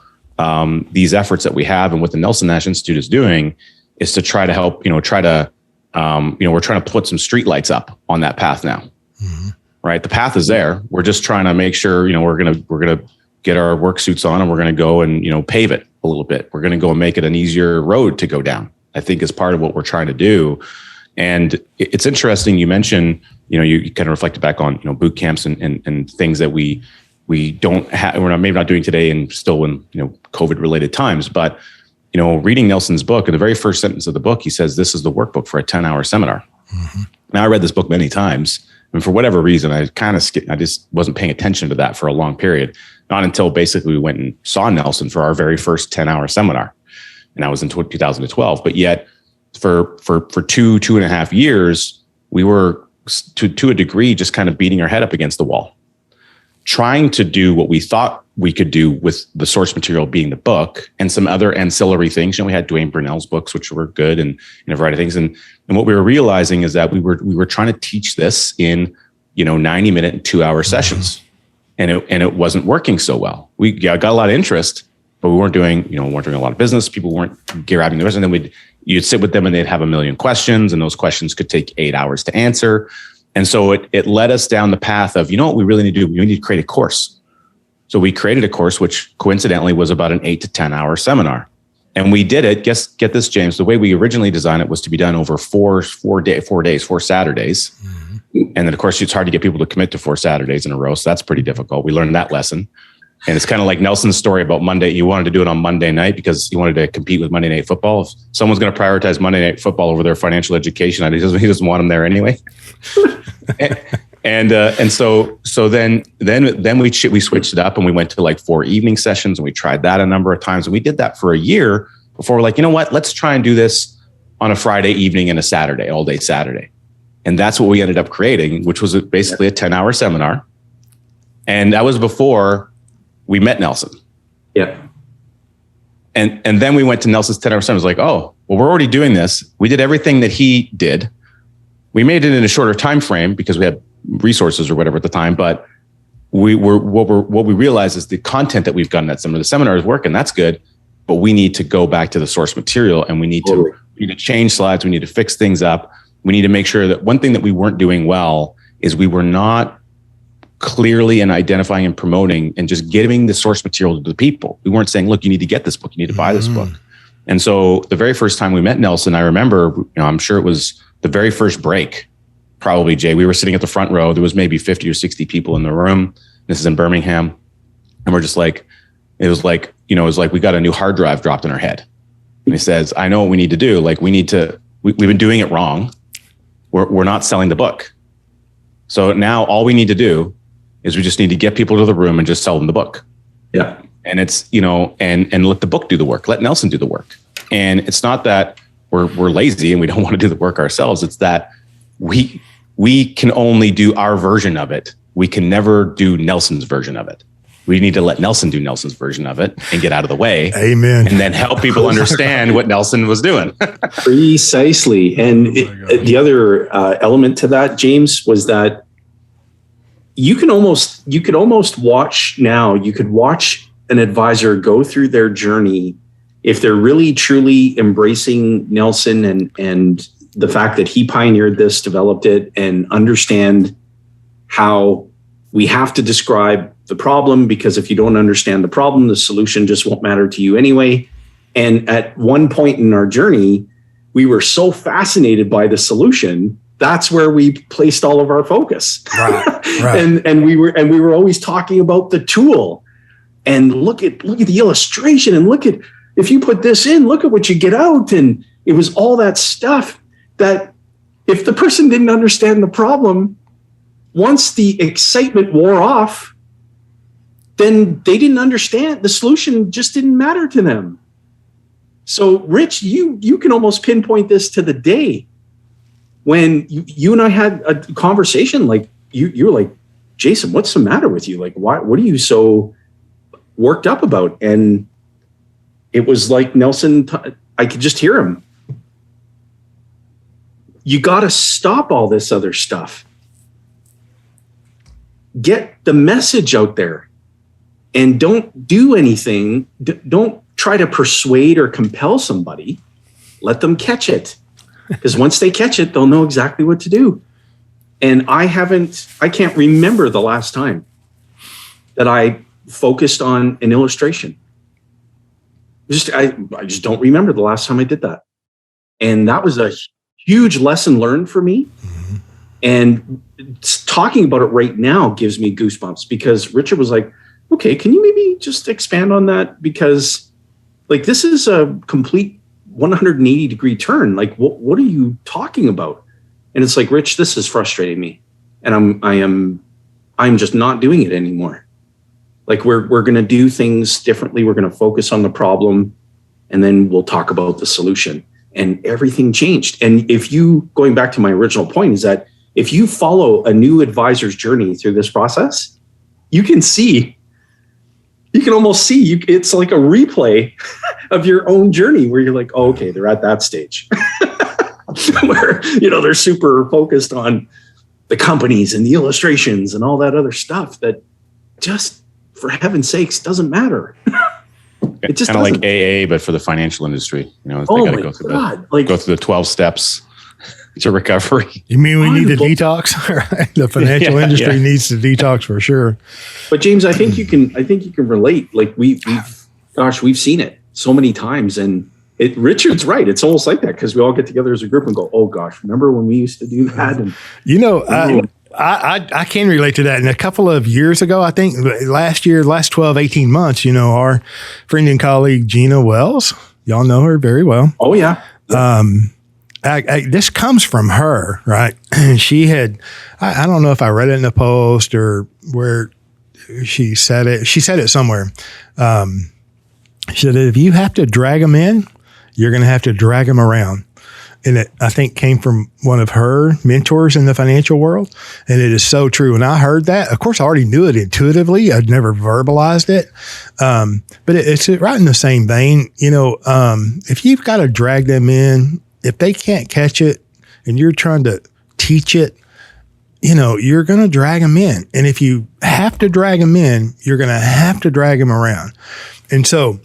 these efforts that we have and what the Nelson Nash Institute is doing is to try to help, we're trying to put some streetlights up on that path now. Mm-hmm. Right. The path is there. We're just trying to make sure, we're going to get our work suits on, and we're going to go and, pave it a little bit. We're going to go and make it an easier road to go down, I think, is part of what we're trying to do. And it's interesting. You mentioned, you kind of reflected back on, boot camps and things that we don't have, maybe not doing today and still in, COVID related times, but, reading Nelson's book, in the very first sentence of the book, he says, this is the workbook for a 10-hour seminar. Mm-hmm. Now, I read this book many times, and for whatever reason, I just wasn't paying attention to that for a long period. Not until basically we went and saw Nelson for our very first 10-hour seminar. And that was in 2012. But yet for 2.5 years, we were to a degree just kind of beating our head up against the wall, trying to do what we thought we could do with the source material being the book and some other ancillary things. We had Dwayne Burnell's books, which were good, and a variety of things. And what we were realizing is that we were trying to teach this in 90-minute and 2-hour sessions. And it wasn't working so well. We got a lot of interest, but we weren't doing a lot of business. People weren't grabbing the rest. And then you'd sit with them, and they'd have a million questions, and those questions could take 8 hours to answer. And so it led us down the path of, what we really need to do? We need to create a course. So we created a course, which coincidentally was about an 8 to 10 hour seminar. And we did it. Get this, James. The way we originally designed it was to be done over 4 Saturdays. Mm-hmm. And then, of course, it's hard to get people to commit to 4 Saturdays in a row. So that's pretty difficult. We learned that lesson. And it's kind of like Nelson's story about Monday. You wanted to do it on Monday night because you wanted to compete with Monday Night Football. If someone's going to prioritize Monday Night Football over their financial education, he doesn't want them there anyway. And so then we switched it up, and we went to like 4 evening sessions, and we tried that a number of times. And we did that for a year before we're like, let's try and do this on a Friday evening and a Saturday, all day Saturday. And that's what we ended up creating, which was basically a 10-hour seminar. And that was before we met Nelson. Yeah. And then we went to Nelson's 10-hour seminar. It was like, oh, well, we're already doing this. We did everything that he did. We made it in a shorter time frame because we had resources or whatever at the time. But what we realized is the content that we've gotten at the seminar is working. That's good. But we need to go back to the source material, and we need to change slides. We need to fix things up. We need to make sure that one thing that we weren't doing well is we were not clearly and identifying and promoting and just giving the source material to the people. We weren't saying, look, you need to get this book. You need to buy this book. And so the very first time we met Nelson, I remember, I'm sure it was the very first break, probably, Jay, we were sitting at the front row. There was maybe 50 or 60 people in the room. This is in Birmingham. And we're just like, it was like we got a new hard drive dropped in our head. And he says, I know what we need to do. Like we've been doing it wrong. We're not selling the book. So now all we need to do is we just need to get people to the room and just sell them the book. Yeah. And it's, and let the book do the work. Let Nelson do the work. And it's not that we're lazy and we don't want to do the work ourselves. It's that we can only do our version of it. We can never do Nelson's version of it. We need to let Nelson do Nelson's version of it and get out of the way. Amen. And then help people understand what Nelson was doing. Precisely. And the other element to that, James, was that you could almost watch now, you could watch an advisor go through their journey if they're really truly embracing Nelson and the fact that he pioneered this, developed it, and understand how we have to describe the problem, because if you don't understand the problem, the solution just won't matter to you anyway. And at one point in our journey, we were so fascinated by the solution. That's where we placed all of our focus. Right. and we were always talking about the tool, and look at the illustration, and look at, if you put this in, look at what you get out. And it was all that stuff that if the person didn't understand the problem, once the excitement wore off, then they didn't understand. The solution just didn't matter to them. So Rich, you can almost pinpoint this to the day when you and I had a conversation. Like you were like, Jayson, what's the matter with you? Like, what are you so worked up about? And it was like Nelson, I could just hear him. You got to stop all this other stuff. Get the message out there, and don't do anything. Don't try to persuade or compel somebody. Let them catch it, because once they catch it, they'll know exactly what to do. And I can't remember the last time that I focused on an illustration. I just don't remember the last time I did that. And that was a huge lesson learned for me. Mm-hmm. And talking about it right now gives me goosebumps, because Richard was like, okay, can you maybe just expand on that? Because like, this is a complete 180 degree turn. Like, what are you talking about? And it's like, Rich, this is frustrating me. And I'm just not doing it anymore. Like, we're going to do things differently. We're going to focus on the problem, and then we'll talk about the solution. And everything changed. And going back to my original point, is that if you follow a new advisor's journey through this process, you can almost see, it's like a replay of your own journey, where you're like, oh, okay, they're at that stage where, they're super focused on the companies and the illustrations and all that other stuff that just, for heaven's sakes, doesn't matter. It just kind of like AA, but for the financial industry. They got to go through the 12 steps to recovery. You mean we need a detox? Right? The financial industry needs to detox for sure. But James, I think you can relate. Like we've seen it so many times, and Richard's right. It's almost like that, because we all get together as a group and go, "Oh gosh, remember when we used to do that?" And I can relate to that. And a couple of years ago, I think last 12, 18 months, our friend and colleague, Gina Wells, y'all know her very well. Oh yeah. This comes from her, right? She had, I don't know if I read it in a post or where she said it. She said it somewhere. She said, if you have to drag them in, you're going to have to drag them around. And it, I think, came from one of her mentors in the financial world. And it is so true. And I heard that. Of course, I already knew it intuitively. I'd never verbalized it. But it's right in the same vein. If you've got to drag them in, if they can't catch it and you're trying to teach it, you're going to drag them in. And if you have to drag them in, you're going to have to drag them around. And so,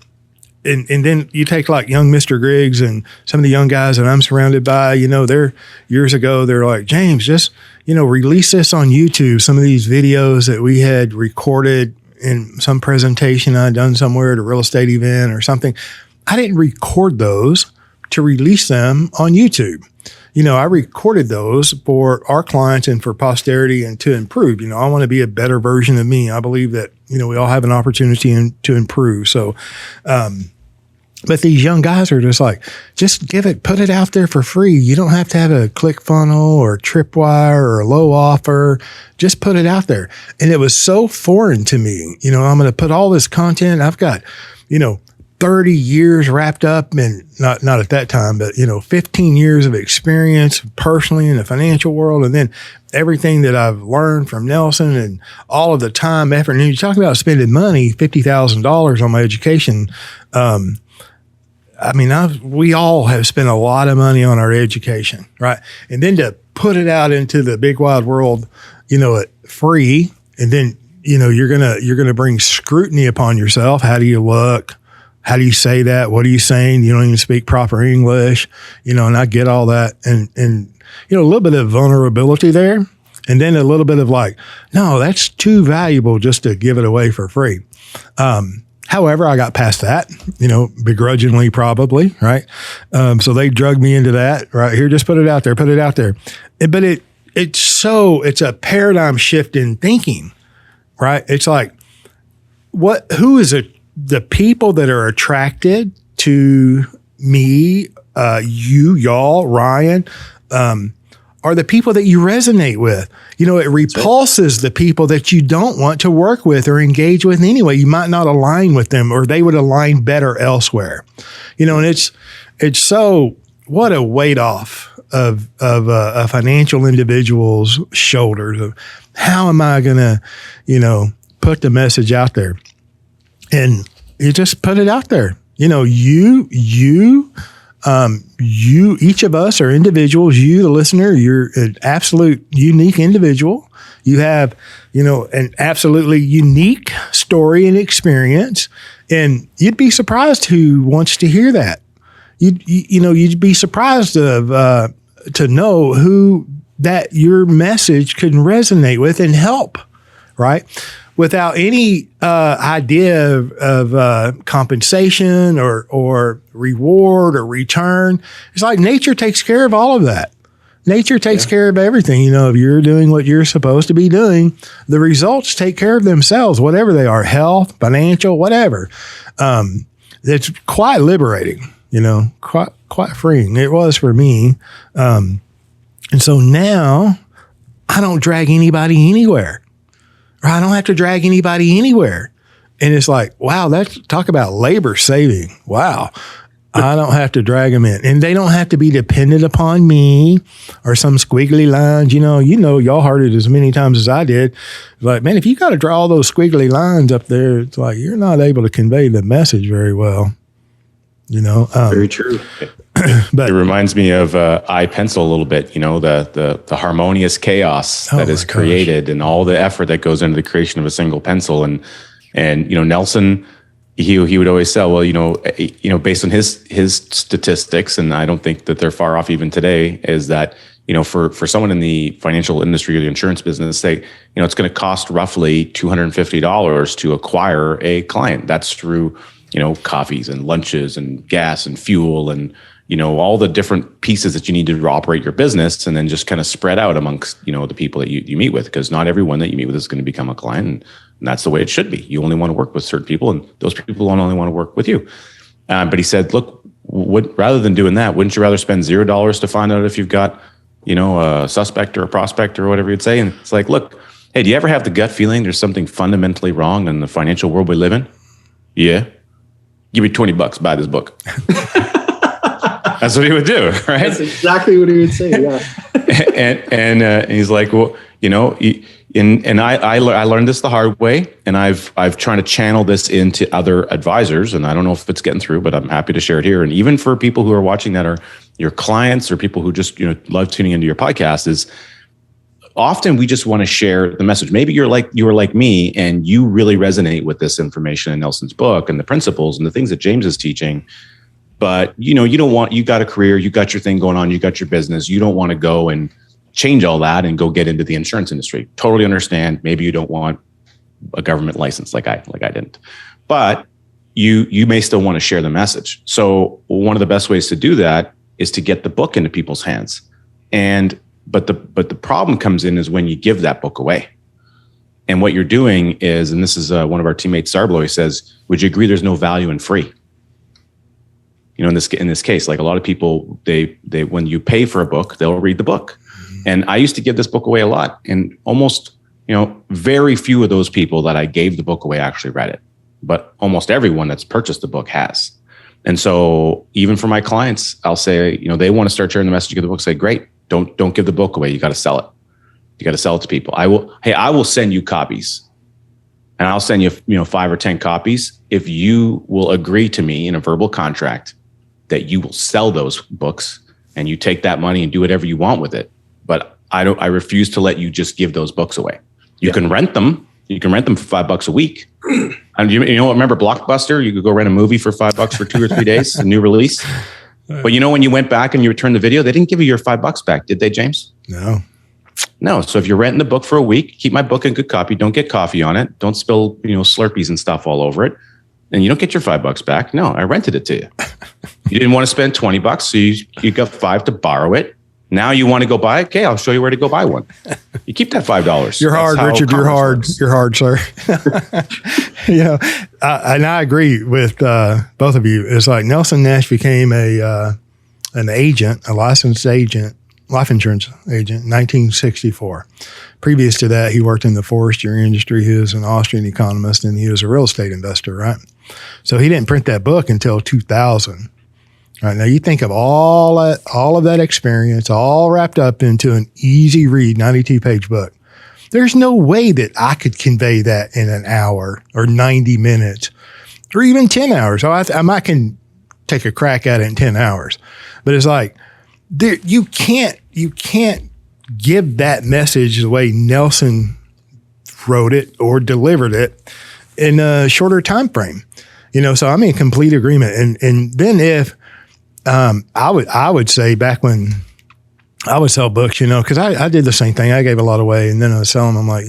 and then you take like young Mr. Griggs and some of the young guys that I'm surrounded by, they're years ago, they're like, James, just, release this on YouTube. Some of these videos that we had recorded in some presentation I'd done somewhere at a real estate event or something. I didn't record those to release them on YouTube. I recorded those for our clients and for posterity and to improve. I want to be a better version of me. I believe that, we all have an opportunity to improve. So, but these young guys are just like, just put it out there for free. You don't have to have a ClickFunnels or Tripwire or a Lowe offer. Just put it out there. And it was so foreign to me. I'm going to put all this content. I've got, 30 years wrapped up in, not at that time, but 15 years of experience personally in the financial world, and then everything that I've learned from Nelson and all of the time, effort. And you talk about spending money, $50,000 on my education. We all have spent a lot of money on our education, right? And then to put it out into the big wide world, at free, and then you're gonna bring scrutiny upon yourself. How do you look? How do you say that? What are you saying? You don't even speak proper English, and I get all that. And a little bit of vulnerability there. And then a little bit of like, no, that's too valuable just to give it away for free. However, I got past that, begrudgingly probably, right? So they drugged me into that, right? Here, just put it out there. But it's a paradigm shift in thinking, right? It's like, who is the people that are attracted to me, you, y'all, Ryan, are the people that you resonate with. It repulses the people that you don't want to work with or engage with anyway. You might not align with them, or they would align better elsewhere. And it's so, what a weight off of a financial individual's shoulders of how am I going to, put the message out there. And you just put it out there. You, each of us are individuals. You, the listener, you're an absolute unique individual. You have, an absolutely unique story and experience. And you'd be surprised who wants to hear that. You'd be surprised to know who that your message can resonate with and help, right? Without any idea of compensation or reward or return. It's like nature takes care of all of that. Nature takes care of everything. If you're doing what you're supposed to be doing, the results take care of themselves, whatever they are, health, financial, whatever. It's quite liberating, quite freeing. It was for me. And so now I don't drag anybody anywhere. I don't have to drag anybody anywhere. And it's like, wow, talk about labor saving. Wow. I don't have to drag them in. And they don't have to be dependent upon me or some squiggly lines. Y'all heard it as many times as I did. It's like, man, if you got to draw all those squiggly lines up there, it's like you're not able to convey the message very well. Very true. But it reminds me of iPencil a little bit, the harmonious chaos that is created and all the effort that goes into the creation of a single pencil. And Nelson, he would always say, well, based on his statistics, and I don't think that they're far off even today, is that, for someone in the financial industry or the insurance business, it's going to cost roughly $250 to acquire a client. That's through, coffees and lunches and gas and fuel and, all the different pieces that you need to operate your business, and then just kind of spread out amongst, the people that you meet with, because not everyone that you meet with is going to become a client. And that's the way it should be. You only want to work with certain people, and those people don't only want to work with you. But he said, look, rather than doing that, wouldn't you rather spend $0 to find out if you've got, a suspect or a prospect or whatever you'd say? And it's like, look, hey, do you ever have the gut feeling there's something fundamentally wrong in the financial world we live in? Yeah. Give me $20, buy this book. That's what he would do, right? That's exactly what he would say. Yeah. and he's like, well, I learned this the hard way, and I've trying to channel this into other advisors, and I don't know if it's getting through, but I'm happy to share it here. And even for people who are watching that are your clients or people who just love tuning into your podcast, is often we just want to share the message. Maybe you were like me, and you really resonate with this information in Nelson's book and the principles and the things that James is teaching. But, you got a career, you got your thing going on, you got your business. You don't want to go and change all that and go get into the insurance industry. Totally understand. Maybe you don't want a government license like I didn't, but you may still want to share the message. So one of the best ways to do that is to get the book into people's hands. But the problem comes in is when you give that book away. And what you're doing is, and this is one of our teammates, Zarblo, he says, would you agree there's no value in free? In this case, like a lot of people, they when you pay for a book, they'll read the book. And I used to give this book away a lot, and almost, very few of those people that I gave the book away actually read it, but almost everyone that's purchased the book has. And so even for my clients, I'll say, they want to start sharing the message of the book, say, great, don't give the book away. You got to sell it. You got to sell it to people. I will send you copies, and I'll send you, 5 or 10 copies if you will agree to me in a verbal contract that you will sell those books and you take that money and do whatever you want with it. But I refuse to let you just give those books away. You can rent them. You can rent them for $5 a week. And remember Blockbuster? You could go rent a movie for $5 for 2 or 3 days, a new release. But when you went back and you returned the video, they didn't give you your $5 back, did they, James? No. So if you're renting the book for a week, keep my book in good copy. Don't get coffee on it. Don't spill, Slurpees and stuff all over it. and you don't get your $5 back. No, I rented it to you. You didn't want to spend $20, so you got $5 to borrow it. Now you want to go buy it? Okay, I'll show you where to go buy one. You keep that $5. You're hard, Richard. You're hard. Works. You're hard, sir. And I agree with both of you. It's like Nelson Nash became an agent, a licensed agent, life insurance agent, in 1964. Previous to that, he worked in the forestry industry. He was an Austrian economist, and he was a real estate investor, right? So he didn't print that book until 2000. Right, now you think of all of that experience, all wrapped up into an easy read, 92-page book. There's no way that I could convey that in an hour or 90 minutes or even 10 hours. So I can take a crack at it in 10 hours. But it's like, you can't give that message the way Nelson wrote it or delivered it in a shorter time frame. So I'm in complete agreement. And then if I would say back when I would sell books, because I did the same thing. I gave a lot away, and then I was selling them. I'm like,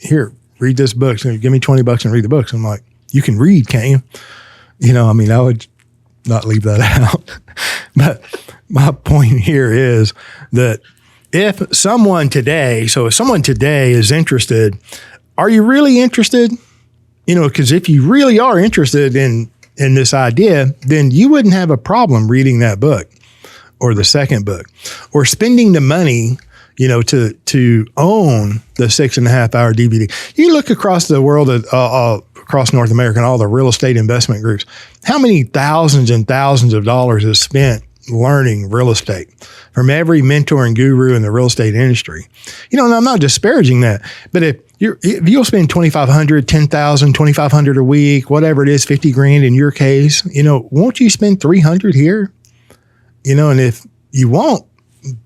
here, read this book. So give me $20 and read the books. I'm like, you can read, can't you? I would not leave that out. But my point here is that if someone today is interested, are you really interested? Because if you really are interested in this idea, then you wouldn't have a problem reading that book or the second book or spending the money, to own the 6.5-hour DVD. You look across the world, across North America and all the real estate investment groups, how many thousands and thousands of dollars is spent learning real estate from every mentor and guru in the real estate industry. And I'm not disparaging that, but if you'll spend $2,500, $10,000, $2,500 a week, whatever it is, $50,000 in your case, won't you spend $300 here? And if you won't,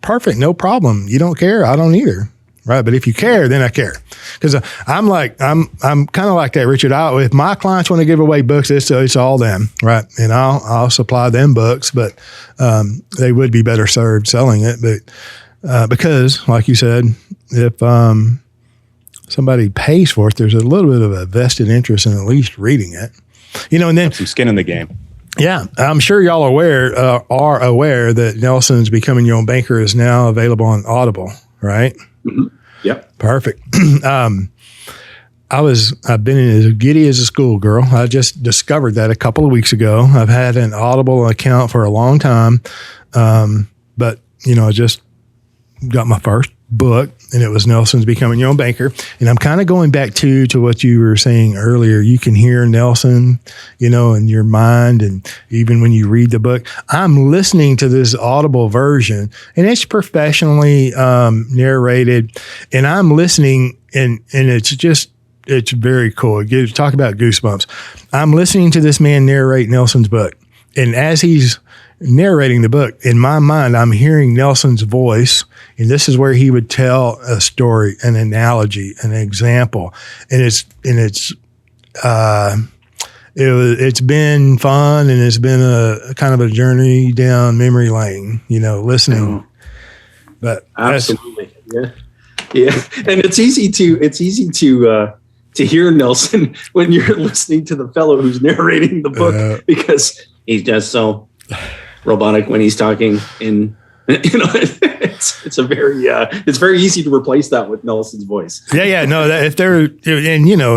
perfect, no problem. You don't care, I don't either. Right. But if you care, then I care. Because I'm kind of like that, Richard. If my clients want to give away books, it's all them. Right. And I'll supply them books, but they would be better served selling it. But because, like you said, if somebody pays for it, there's a little bit of a vested interest in at least reading it. And then some skin in the game. Yeah, I'm sure y'all are aware that Nelson's Becoming Your Own Banker is now available on Audible, right? Mm-hmm. Yep. Perfect. I've been as giddy as a schoolgirl. I just discovered that a couple of weeks ago. I've had an Audible account for a long time, but I just got my first book, and it was Nelson's Becoming Your Own Banker. And I'm kind of going back to what you were saying earlier. You can hear Nelson, in your mind, and even when you read the book. I'm listening to this Audible version, and it's professionally narrated, and I'm listening, and it's very cool. Talk about goosebumps. I'm listening to this man narrate Nelson's book, and as he's narrating the book, in my mind, I'm hearing Nelson's voice, and this is where he would tell a story, an analogy, an example, and it's been fun, and it's been a kind of a journey down memory lane, listening. But absolutely, yeah, and it's easy to hear Nelson when you're listening to the fellow who's narrating the book because he's just so robotic when he's talking, and it's very easy to replace that with Nelson's voice. No,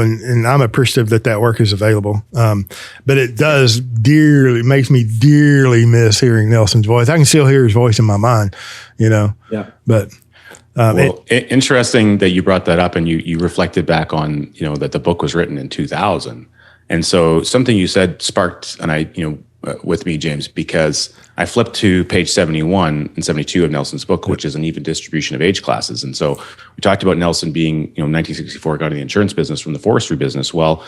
and I'm appreciative that work is available, but it makes me dearly miss hearing Nelson's voice. I can still hear his voice in my mind, but interesting that you brought that up, and you reflected back on that the book was written in 2000, and so something you said sparked with me, James, because I flipped to page 71 and 72 of Nelson's book, which is an even distribution of age classes. And so we talked about Nelson being, 1964, got into the insurance business from the forestry business. Well,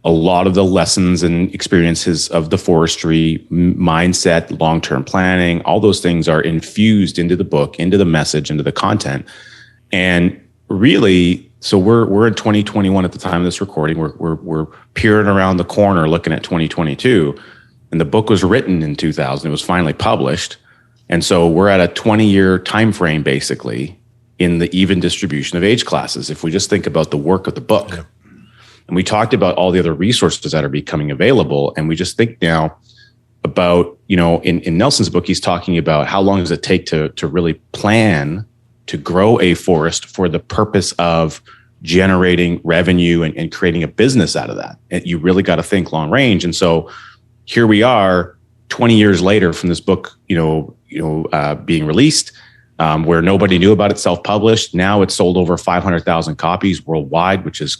a lot of the lessons and experiences of the forestry mindset, long-term planning, all those things are infused into the book, into the message, into the content. And really, so we're in 2021 at the time of this recording. We're peering around the corner looking at 2022. And the book was written in 2000. It was finally published. And so we're at a 20-year time frame, basically, in the even distribution of age classes. If we just think about the work of the book, And we talked about all the other resources that are becoming available. And we just think now about, in Nelson's book, he's talking about how long does it take to really plan to grow a forest for the purpose of generating revenue and creating a business out of that. And you really got to think long range. And so here we are 20 years later from this book, being released, where nobody knew about it, self-published. Now it's sold over 500,000 copies worldwide, which is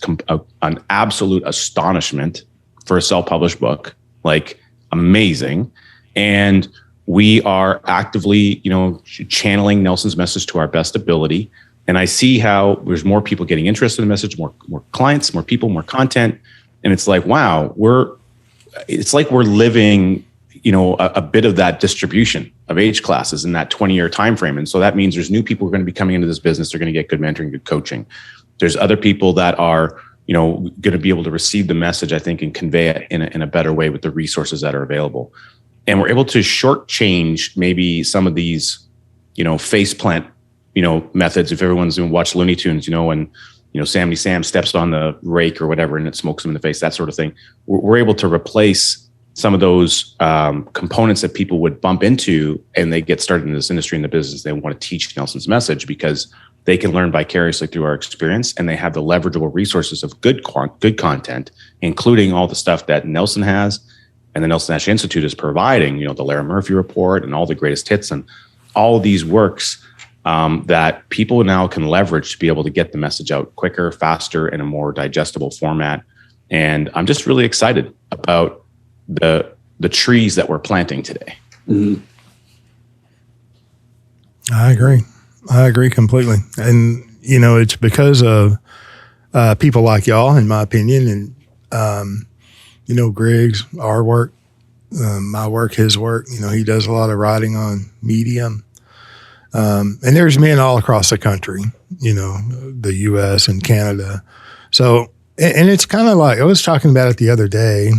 an absolute astonishment for a self-published book, like amazing. And we are actively, channeling Nelson's message to our best ability. And I see how there's more people getting interested in the message, more clients, more people, more content. And it's like, wow, it's like we're living, a bit of that distribution of age classes in that 20-year time frame. And so that means there's new people who are going to be coming into this business. They're going to get good mentoring, good coaching. There's other people that are, going to be able to receive the message, I think, and convey it in a better way with the resources that are available. And we're able to shortchange maybe some of these, faceplant, methods. If everyone's watched Looney Tunes, when, Sammy Sam steps on the rake or whatever, and it smokes him in the face, that sort of thing. We're able to replace some of those components that people would bump into, and they get started in this industry, in the business. They want to teach Nelson's message because they can learn vicariously through our experience, and they have the leverageable resources of good content, including all the stuff that Nelson has and the Nelson Nash Institute is providing, the Larry Murphy Report and all the greatest hits and all these works that people now can leverage to be able to get the message out quicker, faster, in a more digestible format. And I'm just really excited about the trees that we're planting today. Mm-hmm. I agree completely. And, it's because of people like y'all, in my opinion, and, Greg's, our work, my work, his work, he does a lot of writing on Medium. And there's men all across the country, the U.S. and Canada. So, and it's kind of like, I was talking about it the other day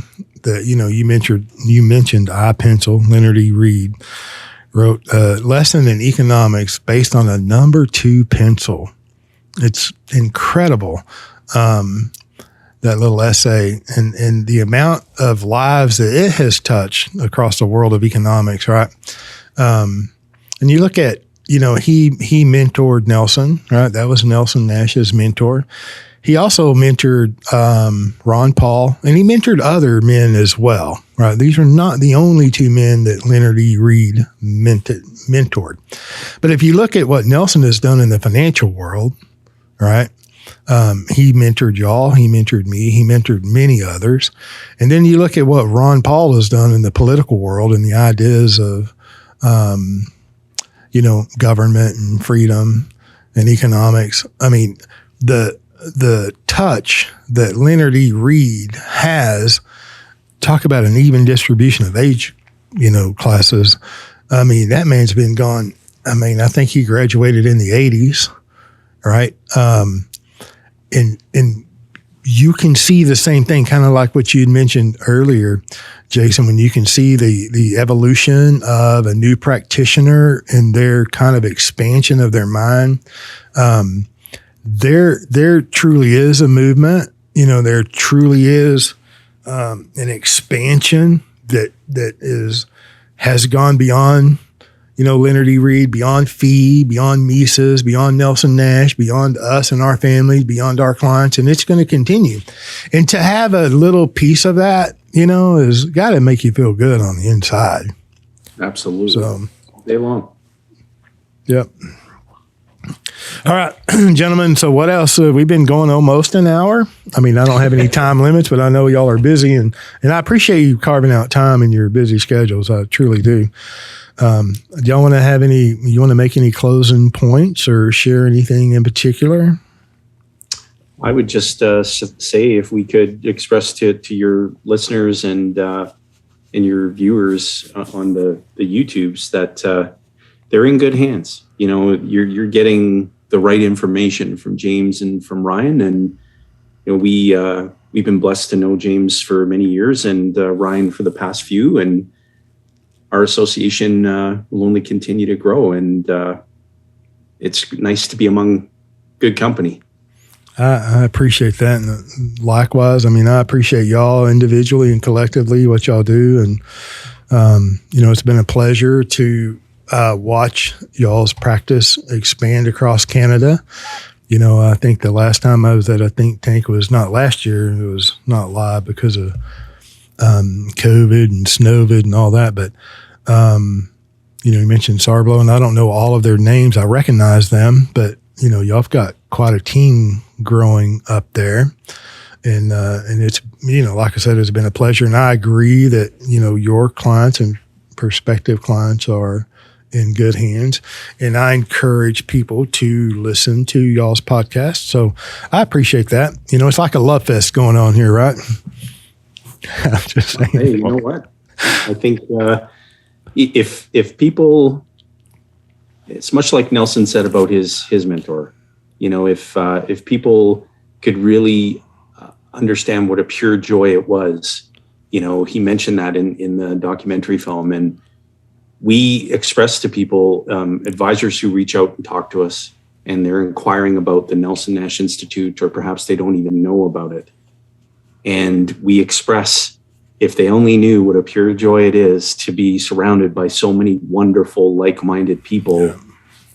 that, you mentioned iPencil. Leonard E. Reed wrote a lesson in economics based on a number 2 pencil. It's incredible. That little essay and the amount of lives that it has touched across the world of economics, right? And you look at, he mentored Nelson, right? That was Nelson Nash's mentor. He also mentored Ron Paul, and he mentored other men as well, right? These are not the only 2 men that Leonard E. Reed mentored. But if you look at what Nelson has done in the financial world, right? He mentored y'all, he mentored me, he mentored many others. And then you look at what Ron Paul has done in the political world and the ideas of, government and freedom and economics. I mean, the touch that Leonard E. Reed has, talk about an even distribution of age, classes. I mean, that man's been gone. I mean, I think he graduated in the 80s, right? And you can see the same thing, kind of like what you'd mentioned earlier, Jayson, when you can see the evolution of a new practitioner and their kind of expansion of their mind. There truly is a movement, there truly is an expansion that has gone beyond, Leonard E. Reed, beyond Fee, beyond Mises, beyond Nelson Nash, beyond us and our families, beyond our clients, and it's going to continue. And to have a little piece of that, has got to make you feel good on the inside. Absolutely. So, all day long. Yep. All right, gentlemen. So what else? We've been going almost an hour. I mean, I don't have any time limits, but I know y'all are busy, and I appreciate you carving out time in your busy schedules. I truly do. Do y'all want to make any closing points or share anything in particular? I would just say, if we could express to your listeners and your viewers on the YouTubes that they're in good hands. You're getting the right information from James and from Ryan, and we've been blessed to know James for many years and Ryan for the past few, and our association will only continue to grow, and it's nice to be among good company. I appreciate that. And likewise, I mean, I appreciate y'all individually and collectively, what y'all do. And, it's been a pleasure to watch y'all's practice expand across Canada. I think the last time I was at a think tank was not last year. It was not live because of COVID and Snowvid and all that. But, you mentioned Sarblo, and I don't know all of their names. I recognize them, but, y'all have got quite a team growing up there. And it's, like I said, it's been a pleasure. And I agree that, your clients and prospective clients are in good hands. And I encourage people to listen to y'all's podcast. So I appreciate that. It's like a love fest going on here, right? I'm just saying. Hey, you know what? I think if people, it's much like Nelson said about his mentor. If people could really understand what a pure joy it was, he mentioned that in the documentary film, and we express to people, advisors who reach out and talk to us, and they're inquiring about the Nelson Nash Institute, or perhaps they don't even know about it. And we express, if they only knew what a pure joy it is to be surrounded by so many wonderful, like-minded people. Yeah.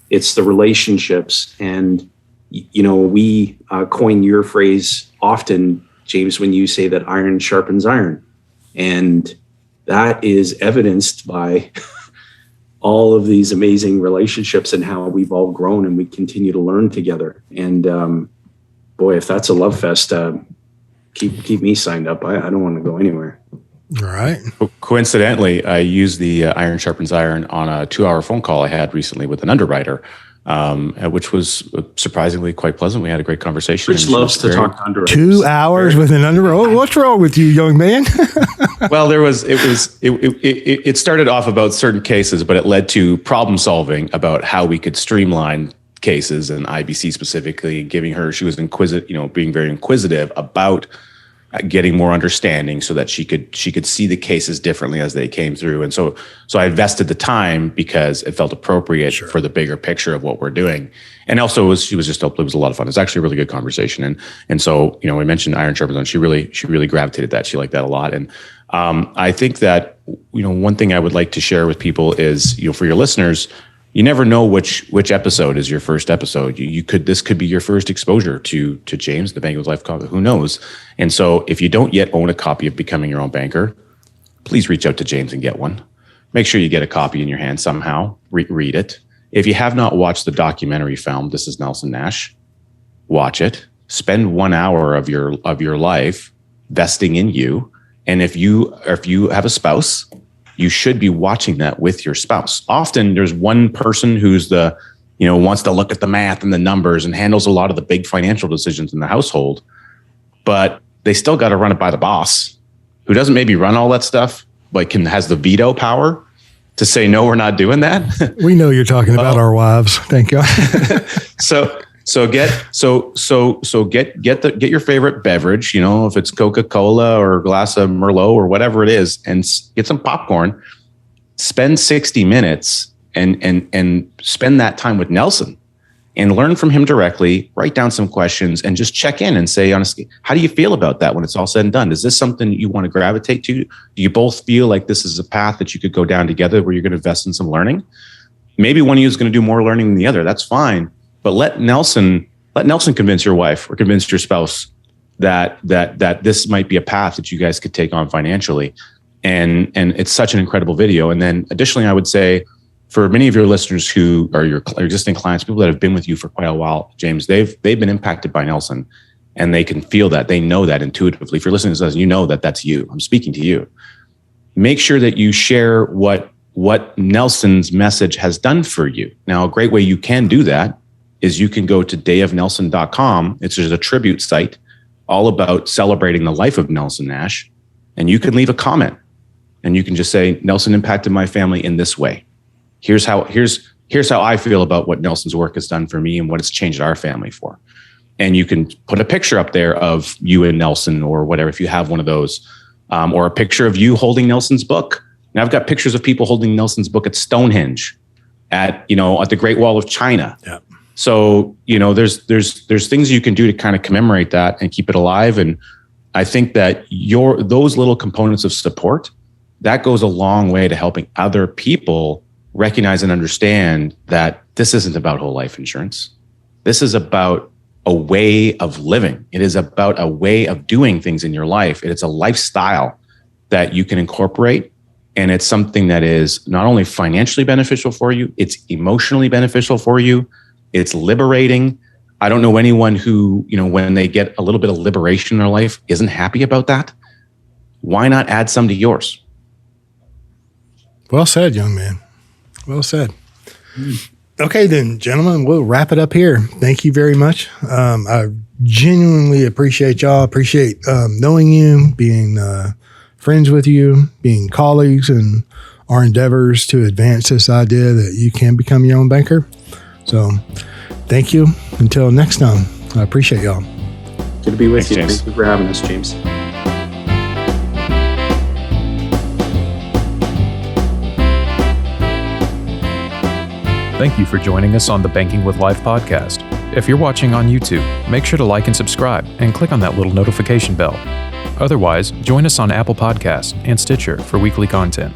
It's the relationships. And, we coin your phrase often, James, when you say that iron sharpens iron. And that is evidenced by all of these amazing relationships and how we've all grown and we continue to learn together. And boy, if that's a love fest, keep me signed up. I don't want to go anywhere. All right. Coincidentally, I used the iron sharpens iron on a 2-hour phone call I had recently with an underwriter, which was surprisingly quite pleasant. We had a great conversation. Rich loves to talk to underwriters. 2 hours with an underwriter. What's wrong with you, young man? Well, it started off about certain cases, but it led to problem solving about how we could streamline cases, and IBC specifically, she was inquisitive, being very inquisitive about getting more understanding so that she could see the cases differently as they came through. And so I invested the time because it felt appropriate for the bigger picture of what we're doing. And also it was a lot of fun. It's actually a really good conversation. And so, we mentioned iron sharpens iron. She really gravitated that. She liked that a lot. And I think that, one thing I would like to share with people is, for your listeners, you never know which episode is your first episode. This could be your first exposure to James, the Bank of Life. Who knows? And so if you don't yet own a copy of Becoming Your Own Banker, please reach out to James and get one. Make sure you get a copy in your hand somehow. Read it. If you have not watched the documentary film, This is Nelson Nash, watch it. Spend 1 hour of your life vesting in you. And if you have a spouse, you should be watching that with your spouse. Often there's one person who's wants to look at the math and the numbers and handles a lot of the big financial decisions in the household, but they still got to run it by the boss, who doesn't maybe run all that stuff, but has the veto power to say, no, we're not doing that. We know you're talking about our wives. Thank God. So get your favorite beverage, if it's Coca-Cola or a glass of Merlot or whatever it is, and get some popcorn. Spend 60 minutes and spend that time with Nelson and learn from him directly. Write down some questions and just check in and say, honestly, how do you feel about that when it's all said and done? Is this something you want to gravitate to? Do you both feel like this is a path that you could go down together where you're going to invest in some learning? Maybe one of you is going to do more learning than the other. That's fine. But let Nelson convince your wife or convince your spouse that this might be a path that you guys could take on financially. And it's such an incredible video. And then additionally, I would say for many of your listeners who are your existing clients, people that have been with you for quite a while, James, they've been impacted by Nelson, and they can feel that. They know that intuitively. If you're listening to this, you know that that's you. I'm speaking to you. Make sure that you share what Nelson's message has done for you. Now, a great way you can do that is you can go to dayofnelson.com. It's just a tribute site all about celebrating the life of Nelson Nash. And you can leave a comment and you can just say, Nelson impacted my family in this way. Here's how I feel about what Nelson's work has done for me and what it's changed our family for. And you can put a picture up there of you and Nelson or whatever, if you have one of those, or a picture of you holding Nelson's book. Now I've got pictures of people holding Nelson's book at Stonehenge, at the Great Wall of China. Yep. So, there's things you can do to kind of commemorate that and keep it alive. And I think that those little components of support, that goes a long way to helping other people recognize and understand that this isn't about whole life insurance. This is about a way of living. It is about a way of doing things in your life. It's a lifestyle that you can incorporate. And it's something that is not only financially beneficial for you, it's emotionally beneficial for you. It's liberating. I don't know anyone who, when they get a little bit of liberation in their life, isn't happy about that. Why not add some to yours? Well said, young man. Well said. Okay, then, gentlemen, we'll wrap it up here. Thank you very much. I genuinely appreciate y'all. Appreciate knowing you, being friends with you, being colleagues, and our endeavors to advance this idea that you can become your own banker. So thank you. Until next time, I appreciate y'all. Good to be with you. James. Thank you for having us, James. Thank you for joining us on the Banking with Life podcast. If you're watching on YouTube, make sure to like and subscribe and click on that little notification bell. Otherwise, join us on Apple Podcasts and Stitcher for weekly content.